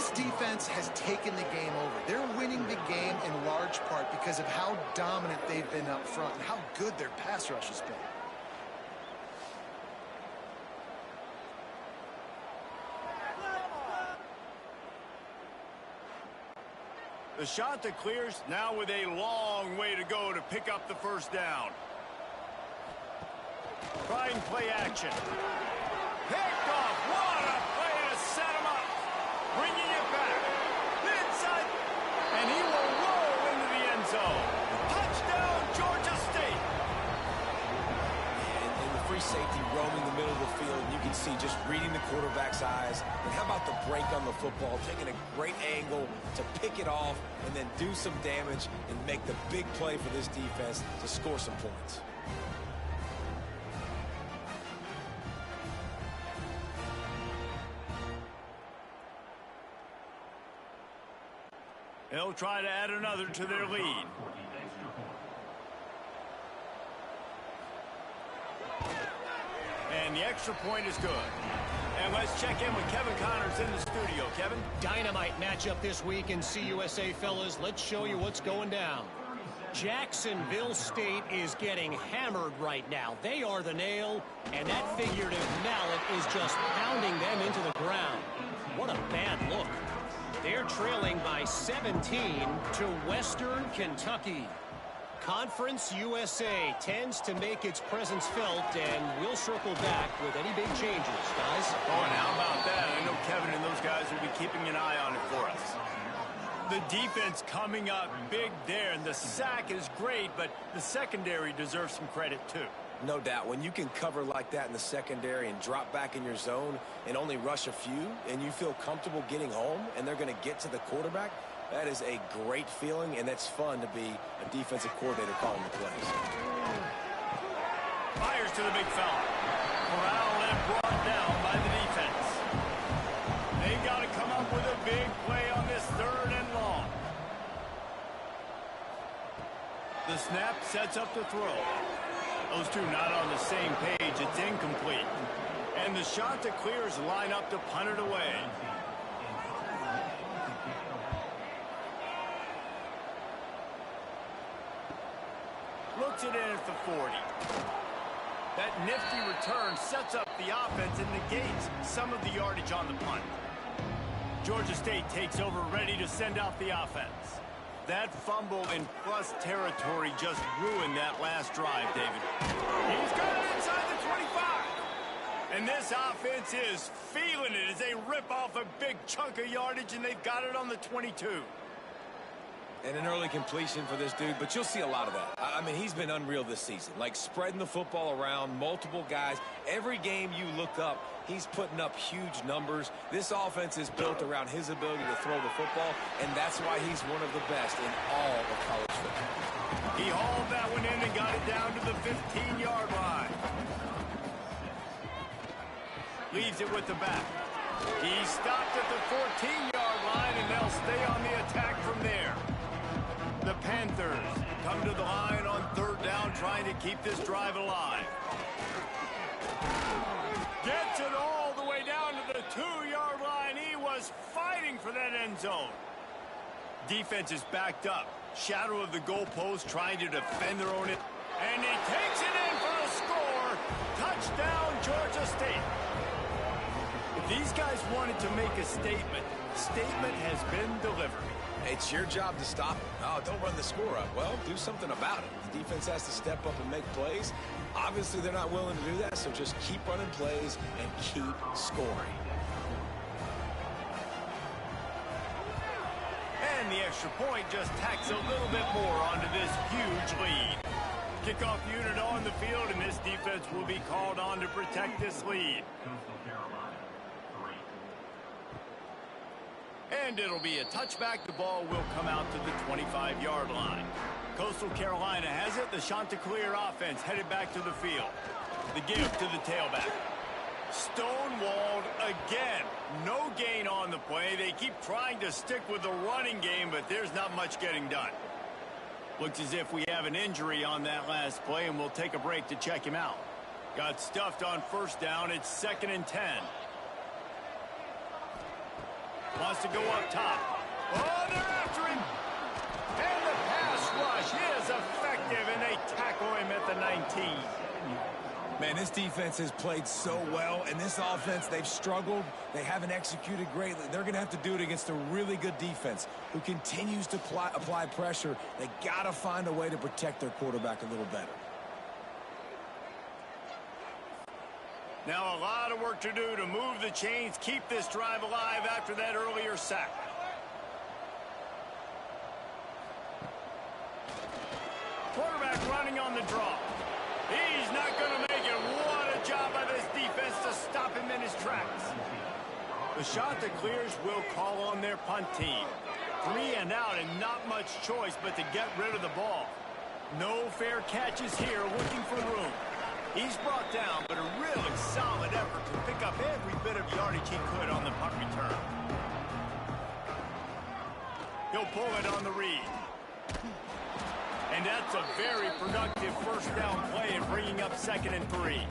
[SPEAKER 2] This defense has taken the game over. They're winning the game in large part because of how dominant they've been up front and how good their pass rush has been.
[SPEAKER 1] The shot that clears now with a long way to go to pick up the first down. Trying play action. Picked off. What a play to set him up. Bringing it back. Inside. And he will roll into the end zone. Touchdown, Georgia State.
[SPEAKER 3] And the free safety roaming the middle of the field. You can see just reading the quarterback's eyes. And how about the break on the football? Taking a great angle to pick it off and then do some damage and make the big play for this defense to score some points.
[SPEAKER 1] They'll try to add another to their lead. And the extra point is good. And let's check in with Kevin Connors in the studio. Kevin?
[SPEAKER 4] Dynamite matchup this week in CUSA, fellas. Let's show you what's going down. Jacksonville State is getting hammered right now. They are the nail, and that figurative mallet is just pounding them into the ground. What a bad look. They're trailing by 17 to Western Kentucky. Conference USA tends to make its presence felt, and we'll circle back with any big changes, guys.
[SPEAKER 1] Oh, and how about that? I know Kevin and those guys will be keeping an eye on it for us. The defense coming up big there, and the sack is great, but the secondary deserves some credit too.
[SPEAKER 3] No doubt. When you can cover like that in the secondary and drop back in your zone and only rush a few, and you feel comfortable getting home, and they're going to get to the quarterback, that is a great feeling, and it's fun to be a defensive coordinator calling the plays.
[SPEAKER 1] Fires to the big fella. Corralled and brought down by the defense. They got to come up with a big play on this 3rd and long. The snap sets up the throw. Those two not on the same page. It's incomplete. And the shot that clears line up to punt it away. Looks it in at the 40. That nifty return sets up the offense and negates some of the yardage on the punt. Georgia State takes over, ready to send out the offense. That fumble in plus territory just ruined that last drive, David. He's got it inside the 25. And this offense is feeling it as they rip off a big chunk of yardage, and they've got it on the 22.
[SPEAKER 3] And an early completion for this dude, but you'll see a lot of that. I mean, he's been unreal this season. Like spreading the football around, multiple guys. Every game you look up, he's putting up huge numbers. This offense is built around his ability to throw the football, and that's why he's one of the best in all of college football.
[SPEAKER 1] He hauled that one in and got it down to the 15-yard line. Leaves it with the back. He stopped at the 14-yard line, and they'll stay on the attack from there. The Panthers come to the line on 3rd down, trying to keep this drive alive. Gets it all the way down to the 2-yard line. He was fighting for that end zone. Defense is backed up. Shadow of the goalpost, trying to defend their own. And he takes it in for the score. Touchdown, Georgia State. If these guys wanted to make a statement, statement has been delivered.
[SPEAKER 3] It's your job to stop it. Oh, don't run the score up. Well, do something about it. The defense has to step up and make plays. Obviously, they're not willing to do that, so just keep running plays and keep scoring.
[SPEAKER 1] And the extra point just tacks a little bit more onto this huge lead. Kickoff unit on the field, and this defense will be called on to protect this lead. And it'll be a touchback. The ball will come out to the 25-yard line. Coastal Carolina has it. The Chanticleer offense headed back to the field. The give to the tailback. Stonewalled again. No gain on the play. They keep trying to stick with the running game, but there's not much getting done. Looks as if we have an injury on that last play, and we'll take a break to check him out. Got stuffed on 1st down. It's 2nd and 10. Wants to go up top. Oh, they're after him. And the pass rush is effective, and they tackle him at the 19.
[SPEAKER 3] Man, this defense has played so well, and this offense, they've struggled. They haven't executed greatly. They're going to have to do it against a really good defense who continues to apply pressure. They got to find a way to protect their quarterback a little better.
[SPEAKER 1] Now a lot of work to do to move the chains, keep this drive alive after that earlier sack. Quarterback running on the draw. He's not going to make it. What a job by this defense to stop him in his tracks. The shot that clears will call on their punt team. 3 and out and not much choice but to get rid of the ball. No fair catches here, looking for room. He's brought down, but a really solid effort to pick up every bit of yardage he could on the punt return. He'll pull it on the read. And that's a very productive first down play in bringing up 2nd and 3.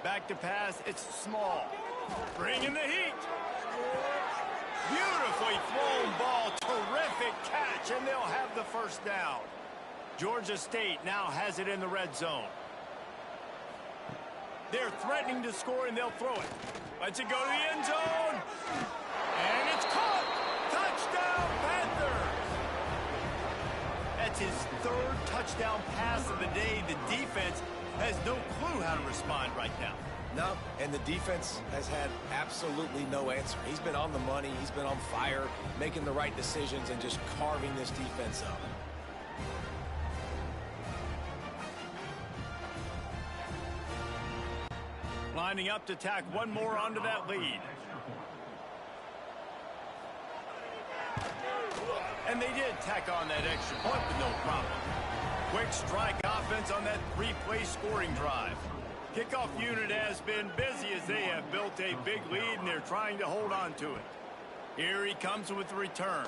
[SPEAKER 1] Back to pass, it's small. Bringing the heat. Beautifully thrown ball, terrific catch, and they'll have the first down. Georgia State now has it in the red zone. They're threatening to score, and they'll throw it. Lets it go to the end zone. And it's caught. Touchdown, Panthers. That's his 3rd touchdown pass of the day. The defense has no clue how to respond right now.
[SPEAKER 3] No, and the defense has had absolutely no answer. He's been on the money. He's been on fire, making the right decisions and just carving this defense up.
[SPEAKER 1] Lining up to tack one more onto that lead. And they did tack on that extra point with no problem. Quick strike offense on that 3-play scoring drive. Kickoff unit has been busy as they have built a big lead and they're trying to hold on to it. Here he comes with the return.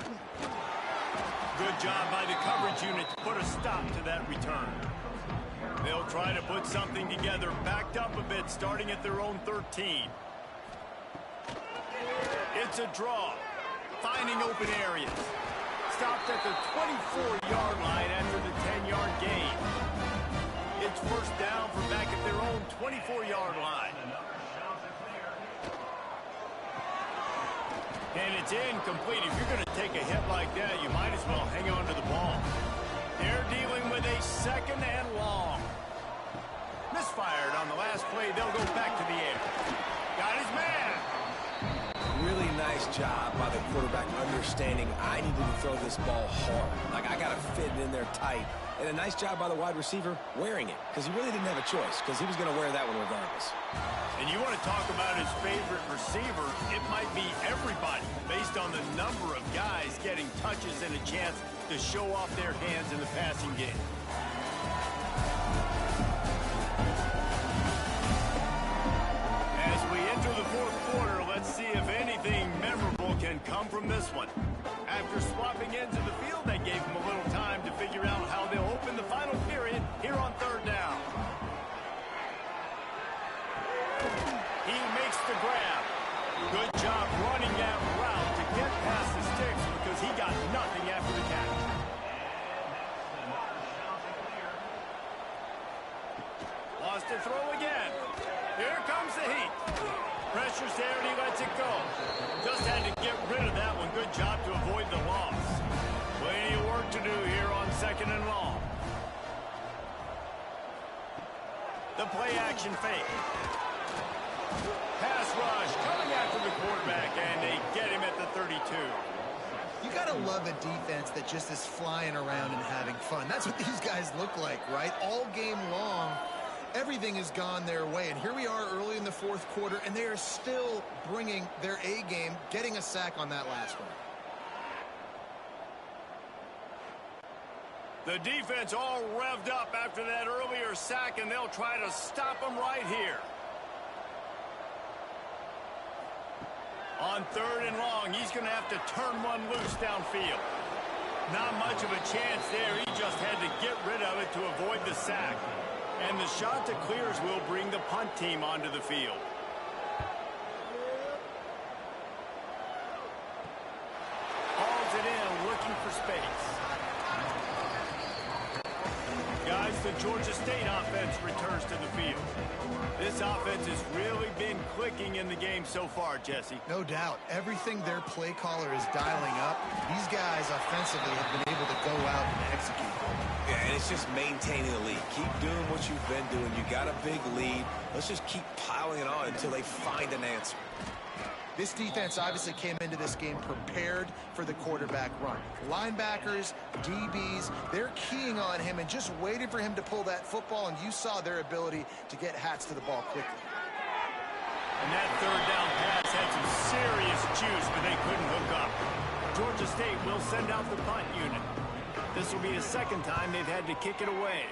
[SPEAKER 1] Good job by the coverage unit to put a stop to that return. They'll try to put something together, backed up a bit, starting at their own 13. It's a draw, finding open areas. Stopped at the 24-yard line after the 10-yard gain. It's first down from back at their own 24-yard line. And it's incomplete. If you're going to take a hit like that, you might as well hang on to the ball. They're dealing with a 2nd and long. Misfired on the last play. They'll go back to the air. Got his man.
[SPEAKER 3] Really nice job by the quarterback understanding I needed to throw this ball hard. Like, I got to fit it in there tight. And a nice job by the wide receiver wearing it, because he really didn't have a choice, because he was going to wear that one regardless.
[SPEAKER 1] And you want to talk about his favorite receiver, it might be everybody, based on the number of guys getting touches and a chance to show off their hands in the passing game. As we enter the 4th quarter, let's see if anything memorable can come from this one. After swapping ends of the field, they gave him a little time to figure out how they'll open the final period here on 3rd down. He makes the grab. Good job running that route to get past the sticks because he got nothing after the catch. Lost to throw again. Here comes the heat. Pressure's there and he lets it go. Just had to get rid of that one. Good job to avoid the loss. Plenty of work to do here on 2nd and long. The play action fake. Pass rush coming after the quarterback, and they get him at the 32.
[SPEAKER 2] You got to love a defense that just is flying around and having fun. That's what these guys look like, right? All game long, everything has gone their way. And here we are early in the 4th quarter, and they are still bringing their A game, getting a sack on that last one.
[SPEAKER 1] The defense all revved up after that earlier sack, and they'll try to stop them right here. On 3rd and long, he's going to have to turn one loose downfield. Not much of a chance there. He just had to get rid of it to avoid the sack. And the Chanticleers will bring the punt team onto the field. Hauls it in, looking for space. Guys, the Georgia State offense returns to the field. This offense has really been clicking in the game so far, Jesse.
[SPEAKER 2] No doubt. Everything their play caller is dialing up, these guys offensively have been able to go out and execute.
[SPEAKER 3] Yeah, and it's just maintaining the lead. Keep doing what you've been doing. You got a big lead. Let's just keep piling it on until they find an answer.
[SPEAKER 2] This defense obviously came into this game prepared for the quarterback run. Linebackers, DBs, they're keying on him and just waiting for him to pull that football, and you saw their ability to get hats to the ball quickly.
[SPEAKER 1] And that third down pass had some serious juice, but they couldn't hook up. Georgia State will send out the punt unit. This will be the second time they've had to kick it away.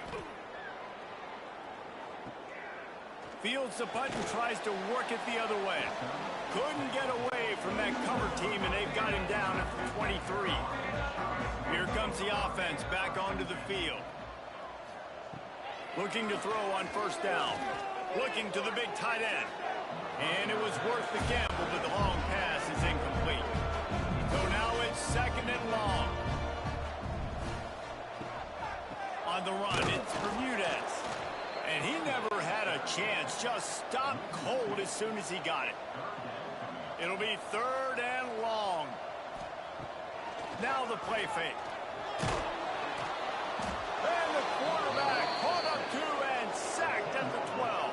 [SPEAKER 1] Fields the punt and tries to work it the other way. Couldn't get away from that cover team, and they've got him down at the 23. Here comes the offense back onto the field. Looking to throw on first down. Looking to the big tight end. And it was worth the gamble, but the long pass is incomplete. So now it's second and long. On the run, it's Bermudez. And he never had a chance. Just stopped cold as soon as he got it. It'll be third and long. Now the play fake. And the quarterback caught up to and sacked at the 12.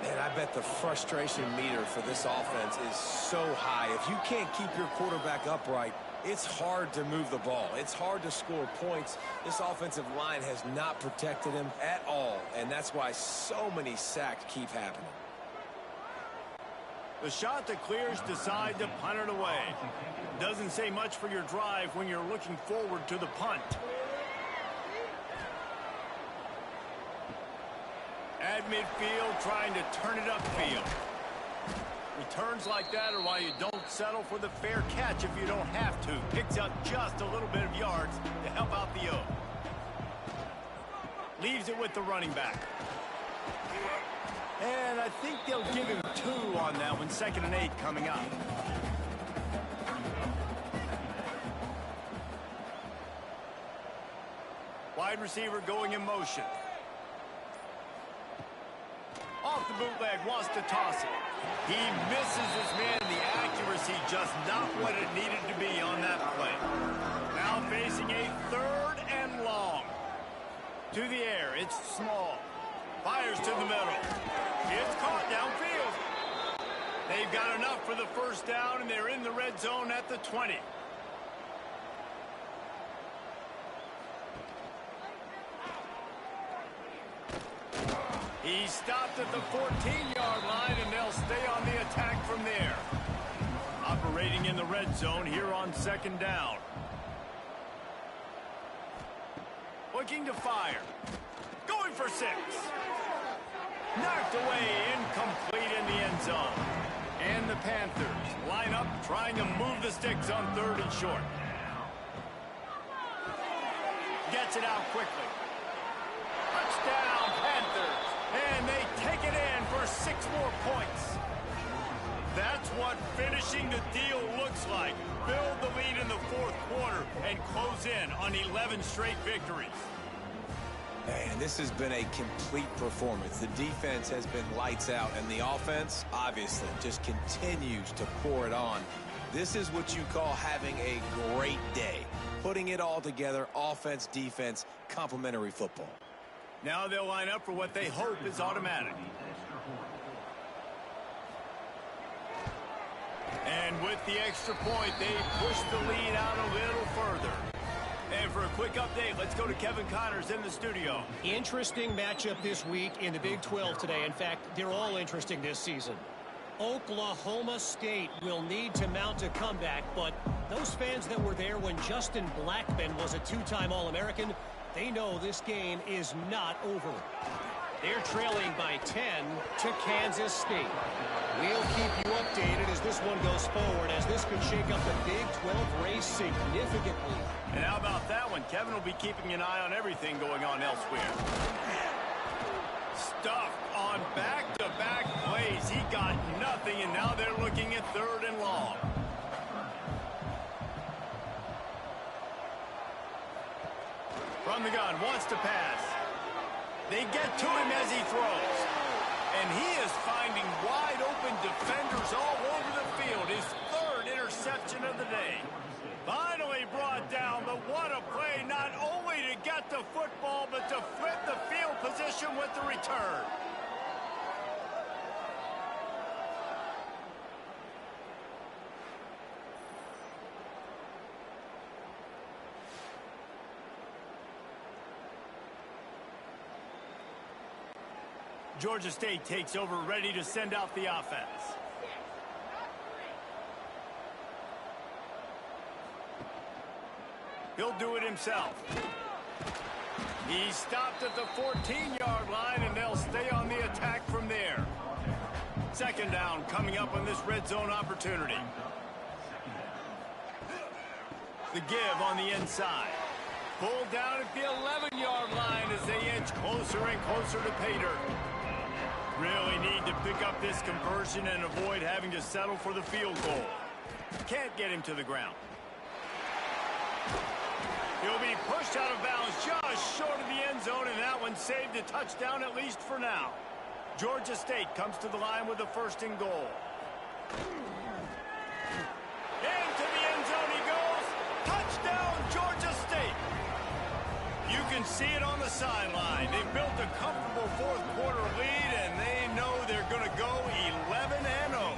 [SPEAKER 3] Man, I bet the frustration meter for this offense is so high. If you can't keep your quarterback upright, it's hard to move the ball. It's hard to score points. This offensive line has not protected him at all, and that's why so many sacks keep happening.
[SPEAKER 1] The Chanticleers decide to punt it away. Doesn't say much for your drive when you're looking forward to the punt. At midfield, trying to turn it upfield. Returns like that are why you don't settle for the fair catch if you don't have to. Picks up just a little bit of yards to help out the O. Leaves it with the running back. And I think they'll give him 2 on that one. 2nd and 8 coming up. Wide receiver going in motion. Off the bootleg, wants to toss it. He misses his man. The accuracy just not what it needed to be on that play. Now facing a third and long. To the air, it's Small. Fires to the middle. It's caught downfield. They've got enough for the first down, and they're in the red zone at the 20. He stopped at the 14-yard line, and they'll stay on the attack from there. Operating in the red zone here on 2nd down. Looking to fire. Going for 6. Knocked away, incomplete in the end zone. And the Panthers line up trying to move the sticks on 3rd and short. Gets it out quickly. Touchdown, Panthers. And they take it in for 6 more points. That's what finishing the deal looks like. Build the lead in the 4th quarter and close in on 11 straight victories.
[SPEAKER 3] Man, this has been a complete performance. The defense has been lights out, and the offense, obviously, just continues to pour it on. This is what you call having a great day. Putting it all together, offense, defense, complementary football.
[SPEAKER 1] Now they'll line up for what they hope is automatic. And with the extra point, they push the lead out a little further. And for a quick update, let's go to Kevin Connors in the studio.
[SPEAKER 4] Interesting matchup this week in the Big 12 today. In fact, they're all interesting this season. Oklahoma State will need to mount a comeback, but those fans that were there when Justin Blackmon was a 2-time All-American, they know this game is not over. They're trailing by 10 to Kansas State. We'll keep you updated as this one goes forward, as this could shake up the Big 12 race significantly.
[SPEAKER 1] And how about that one? Kevin will be keeping an eye on everything going on elsewhere. stuffed on back-to-back plays. He got nothing, and now they're looking at 3rd and long. From the gun, wants to pass. They get to him as he throws. And he is finding wide-open defenders all over the field. His 3rd interception of the day. Finally brought down, but what a play, not only to get the football, but to flip the field position with the return. Georgia State takes over, ready to send out the offense. He'll do it himself. He stopped at the 14-yard line, and they'll stay on the attack from there. 2nd down coming up on this red zone opportunity. The give on the inside. Pulled down at the 11-yard line as they inch closer and closer to pay dirt. Really need to pick up this conversion and avoid having to settle for the field goal. Can't get him to the ground. He'll be pushed out of bounds just short of the end zone, and that one saved a touchdown at least for now. Georgia State comes to the line with a 1st and goal. Into the end zone he goes. Touchdown, Georgia State. You can see it on the sideline. They've built a comfortable 4th quarter lead, and they know they're going to go 11-0.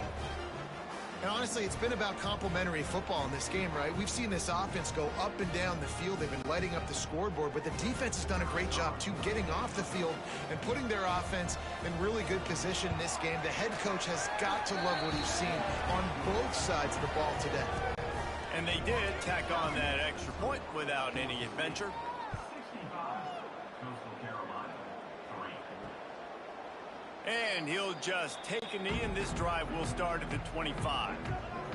[SPEAKER 2] And honestly, it's been about complementary football in this game, right? We've seen this offense go up and down the field. They've been lighting up the scoreboard, but the defense has done a great job, too, getting off the field and putting their offense in really good position in this game. The head coach has got to love what he's seen on both sides of the ball today.
[SPEAKER 1] And they did tack on that extra point without any adventure. And he'll just take a knee, and this drive will start at the 25.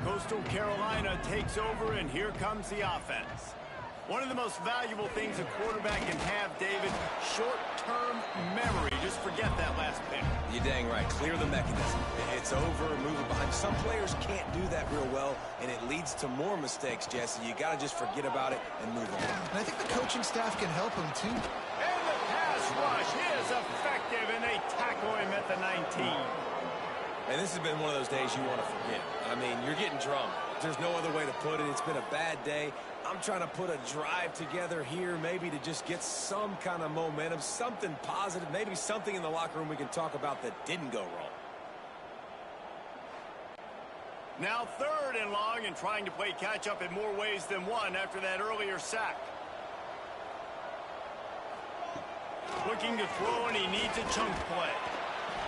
[SPEAKER 1] Coastal Carolina takes over, and here comes the offense. One of the most valuable things a quarterback can have, David, short-term memory. Just forget that last pick.
[SPEAKER 3] You're dang right. Clear the mechanism. It's over, move it behind. Some players can't do that real well, and it leads to more mistakes, Jesse. You got to just forget about it and move on.
[SPEAKER 2] And I think the coaching staff can help him, too.
[SPEAKER 1] And the pass rush is effective, and they tackle him at the 19.
[SPEAKER 3] And this has been one of those days you want to forget. I mean, you're getting drunk. There's no other way to put it. It's been a bad day. I'm trying to put a drive together here, maybe to just get some kind of momentum, something positive, maybe something in the locker room we can talk about that didn't go wrong.
[SPEAKER 1] Now 3rd and long, and trying to play catch-up in more ways than one after that earlier sack. Looking to throw, and he needs a chunk play.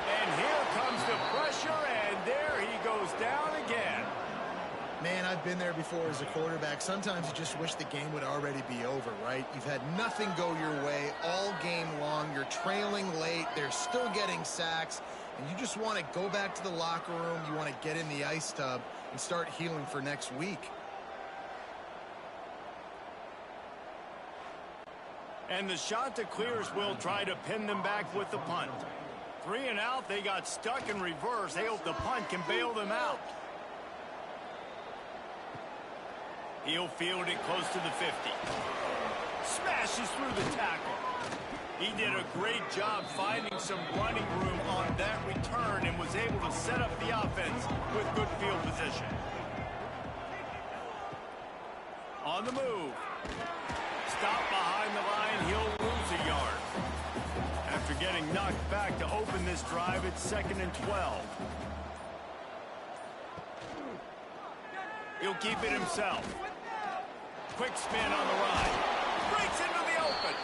[SPEAKER 1] And here comes the pressure, and there he goes down again.
[SPEAKER 2] Man, I've been there before as a quarterback. Sometimes you just wish the game would already be over, right? You've had nothing go your way all game long. You're trailing late. They're still getting sacks. And you just want to go back to the locker room. You want to get in the ice tub and start healing for next week.
[SPEAKER 1] And the Chanticleers will try to pin them back with the punt. 3 and out, they got stuck in reverse. They hope the punt can bail them out. He'll field it close to the 50. Smashes through the tackle. He did a great job finding some running room on that return and was able to set up the offense with good field position. On the move. Stop behind the line. He'll lose a yard. After getting knocked back to open this drive, it's 2nd and 12. He'll keep it himself. Quick spin on the ride. Breaks into the open.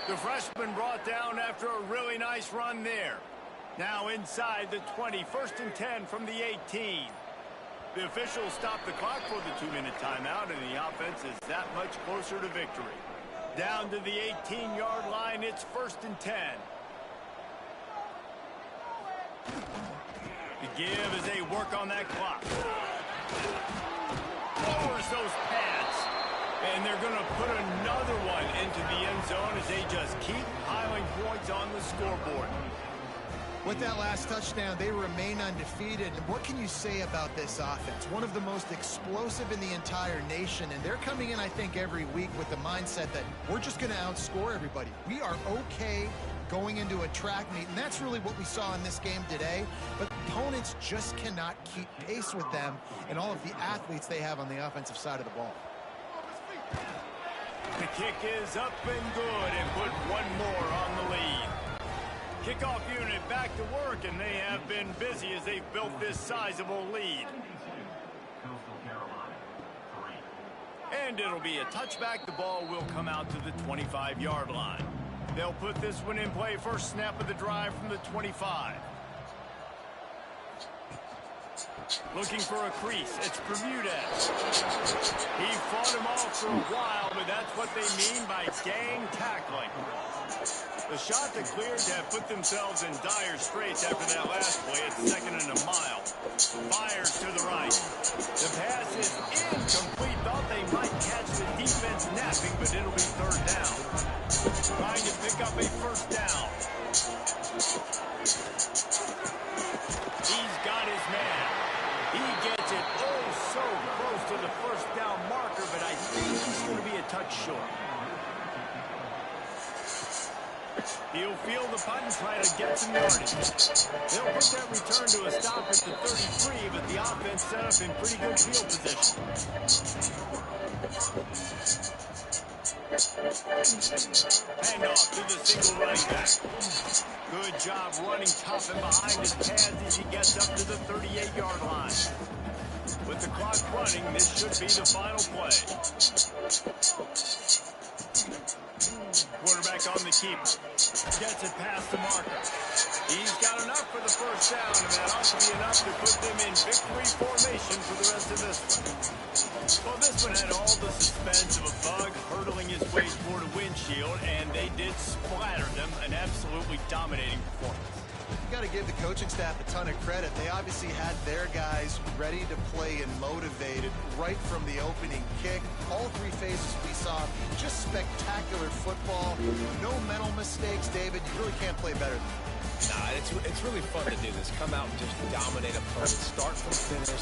[SPEAKER 1] The freshman brought down after a really nice run there. Now inside the 20, 1st and 10 from the 18. The officials stop the clock for the 2-minute timeout, and the offense is that much closer to victory. Down to the 18-yard line, it's 1st and 10. The give as they work on that clock. Lowers those pads. And they're going to put another one into the end zone as they just keep piling points on the scoreboard.
[SPEAKER 2] With that last touchdown, they remain undefeated. And what can you say about this offense? One of the most explosive in the entire nation, and they're coming in, I think, every week with the mindset that we're just going to outscore everybody. We are okay going into a track meet, and that's really what we saw in this game today. But opponents just cannot keep pace with them and all of the athletes they have on the offensive side of the ball.
[SPEAKER 1] The kick is up and good, and put one more on the lead. Kickoff unit back to work, and they have been busy as they've built this sizable lead. And it'll be a touchback. The ball will come out to the 25-yard line. They'll put this one in play. First snap of the drive from the 25. Looking for a crease. It's Bermudez. He fought him off for a while, but that's what they mean by gang tackling. The shot that cleared have put themselves in dire straits after that last play. It's 2nd and a mile. Fires to the right. The pass is incomplete. Thought they might catch the defense napping, but it'll be 3rd down. Trying to pick up a 1st down. He's got his man. He gets it so close to the 1st down marker, but I think he's going to be a touch short. He'll field the punt and try to get some yardage. They'll put that return to a stop at the 33, but the offense set up in pretty good field position. Handoff to the single running back. Good job running tough and behind his pads as he gets up to the 38-yard line. With the clock running, this should be the final play. Quarterback on the keeper. Gets it past the marker. He's got enough for the 1st down, and that ought to be enough to put them in victory formation for the rest of this one. Well, this one had all the suspense of a bug hurtling his way toward a windshield, and they did splatter them. An absolutely dominating performance.
[SPEAKER 2] You got to give the coaching staff a ton of credit. They obviously had their guys ready to play and motivated right from the opening kick. All 3 phases we saw, just spectacular football. No mental mistakes, David. You really can't play better than that.
[SPEAKER 3] Nah, it's really fun to do this. Come out and just dominate opponents. Start from finish.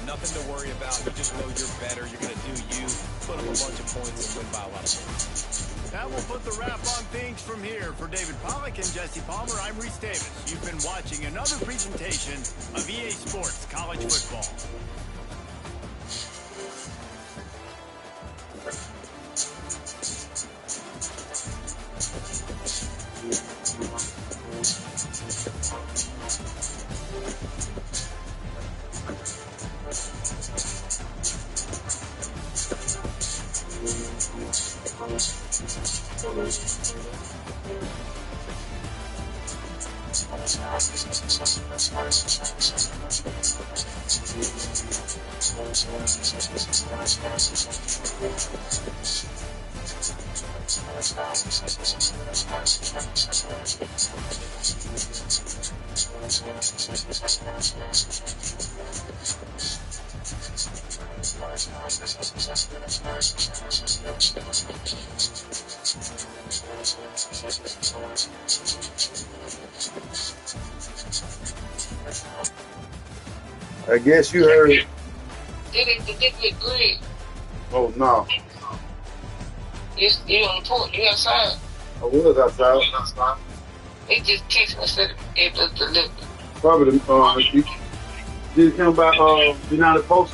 [SPEAKER 3] Nothing to worry about. You just know you're better. You're going to do you. Put up a bunch of points and win by a lot of points.
[SPEAKER 1] That will put the wrap on things from here. For David Pollack and Jesse Palmer, I'm Reese Davis. You've been watching another presentation of EA Sports College Football.
[SPEAKER 5] I guess you heard.
[SPEAKER 6] Did it get good?
[SPEAKER 5] Oh no.
[SPEAKER 6] You on the porch? You outside?
[SPEAKER 5] I was outside.
[SPEAKER 6] They just text me said it was delivered.
[SPEAKER 5] Probably did it come by United Post?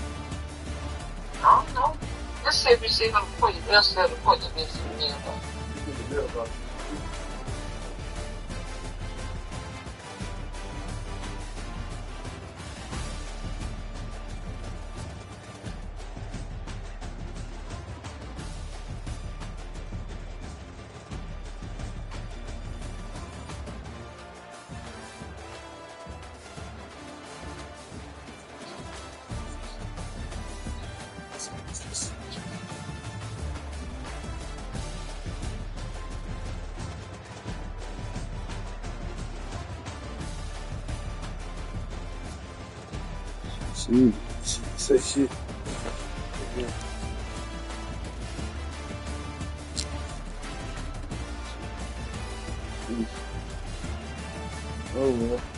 [SPEAKER 6] I don't know. Let's see if you see on the porch. They'll sell the porch and then see the mailbox.
[SPEAKER 5] Say shit. Yeah. Oh, well.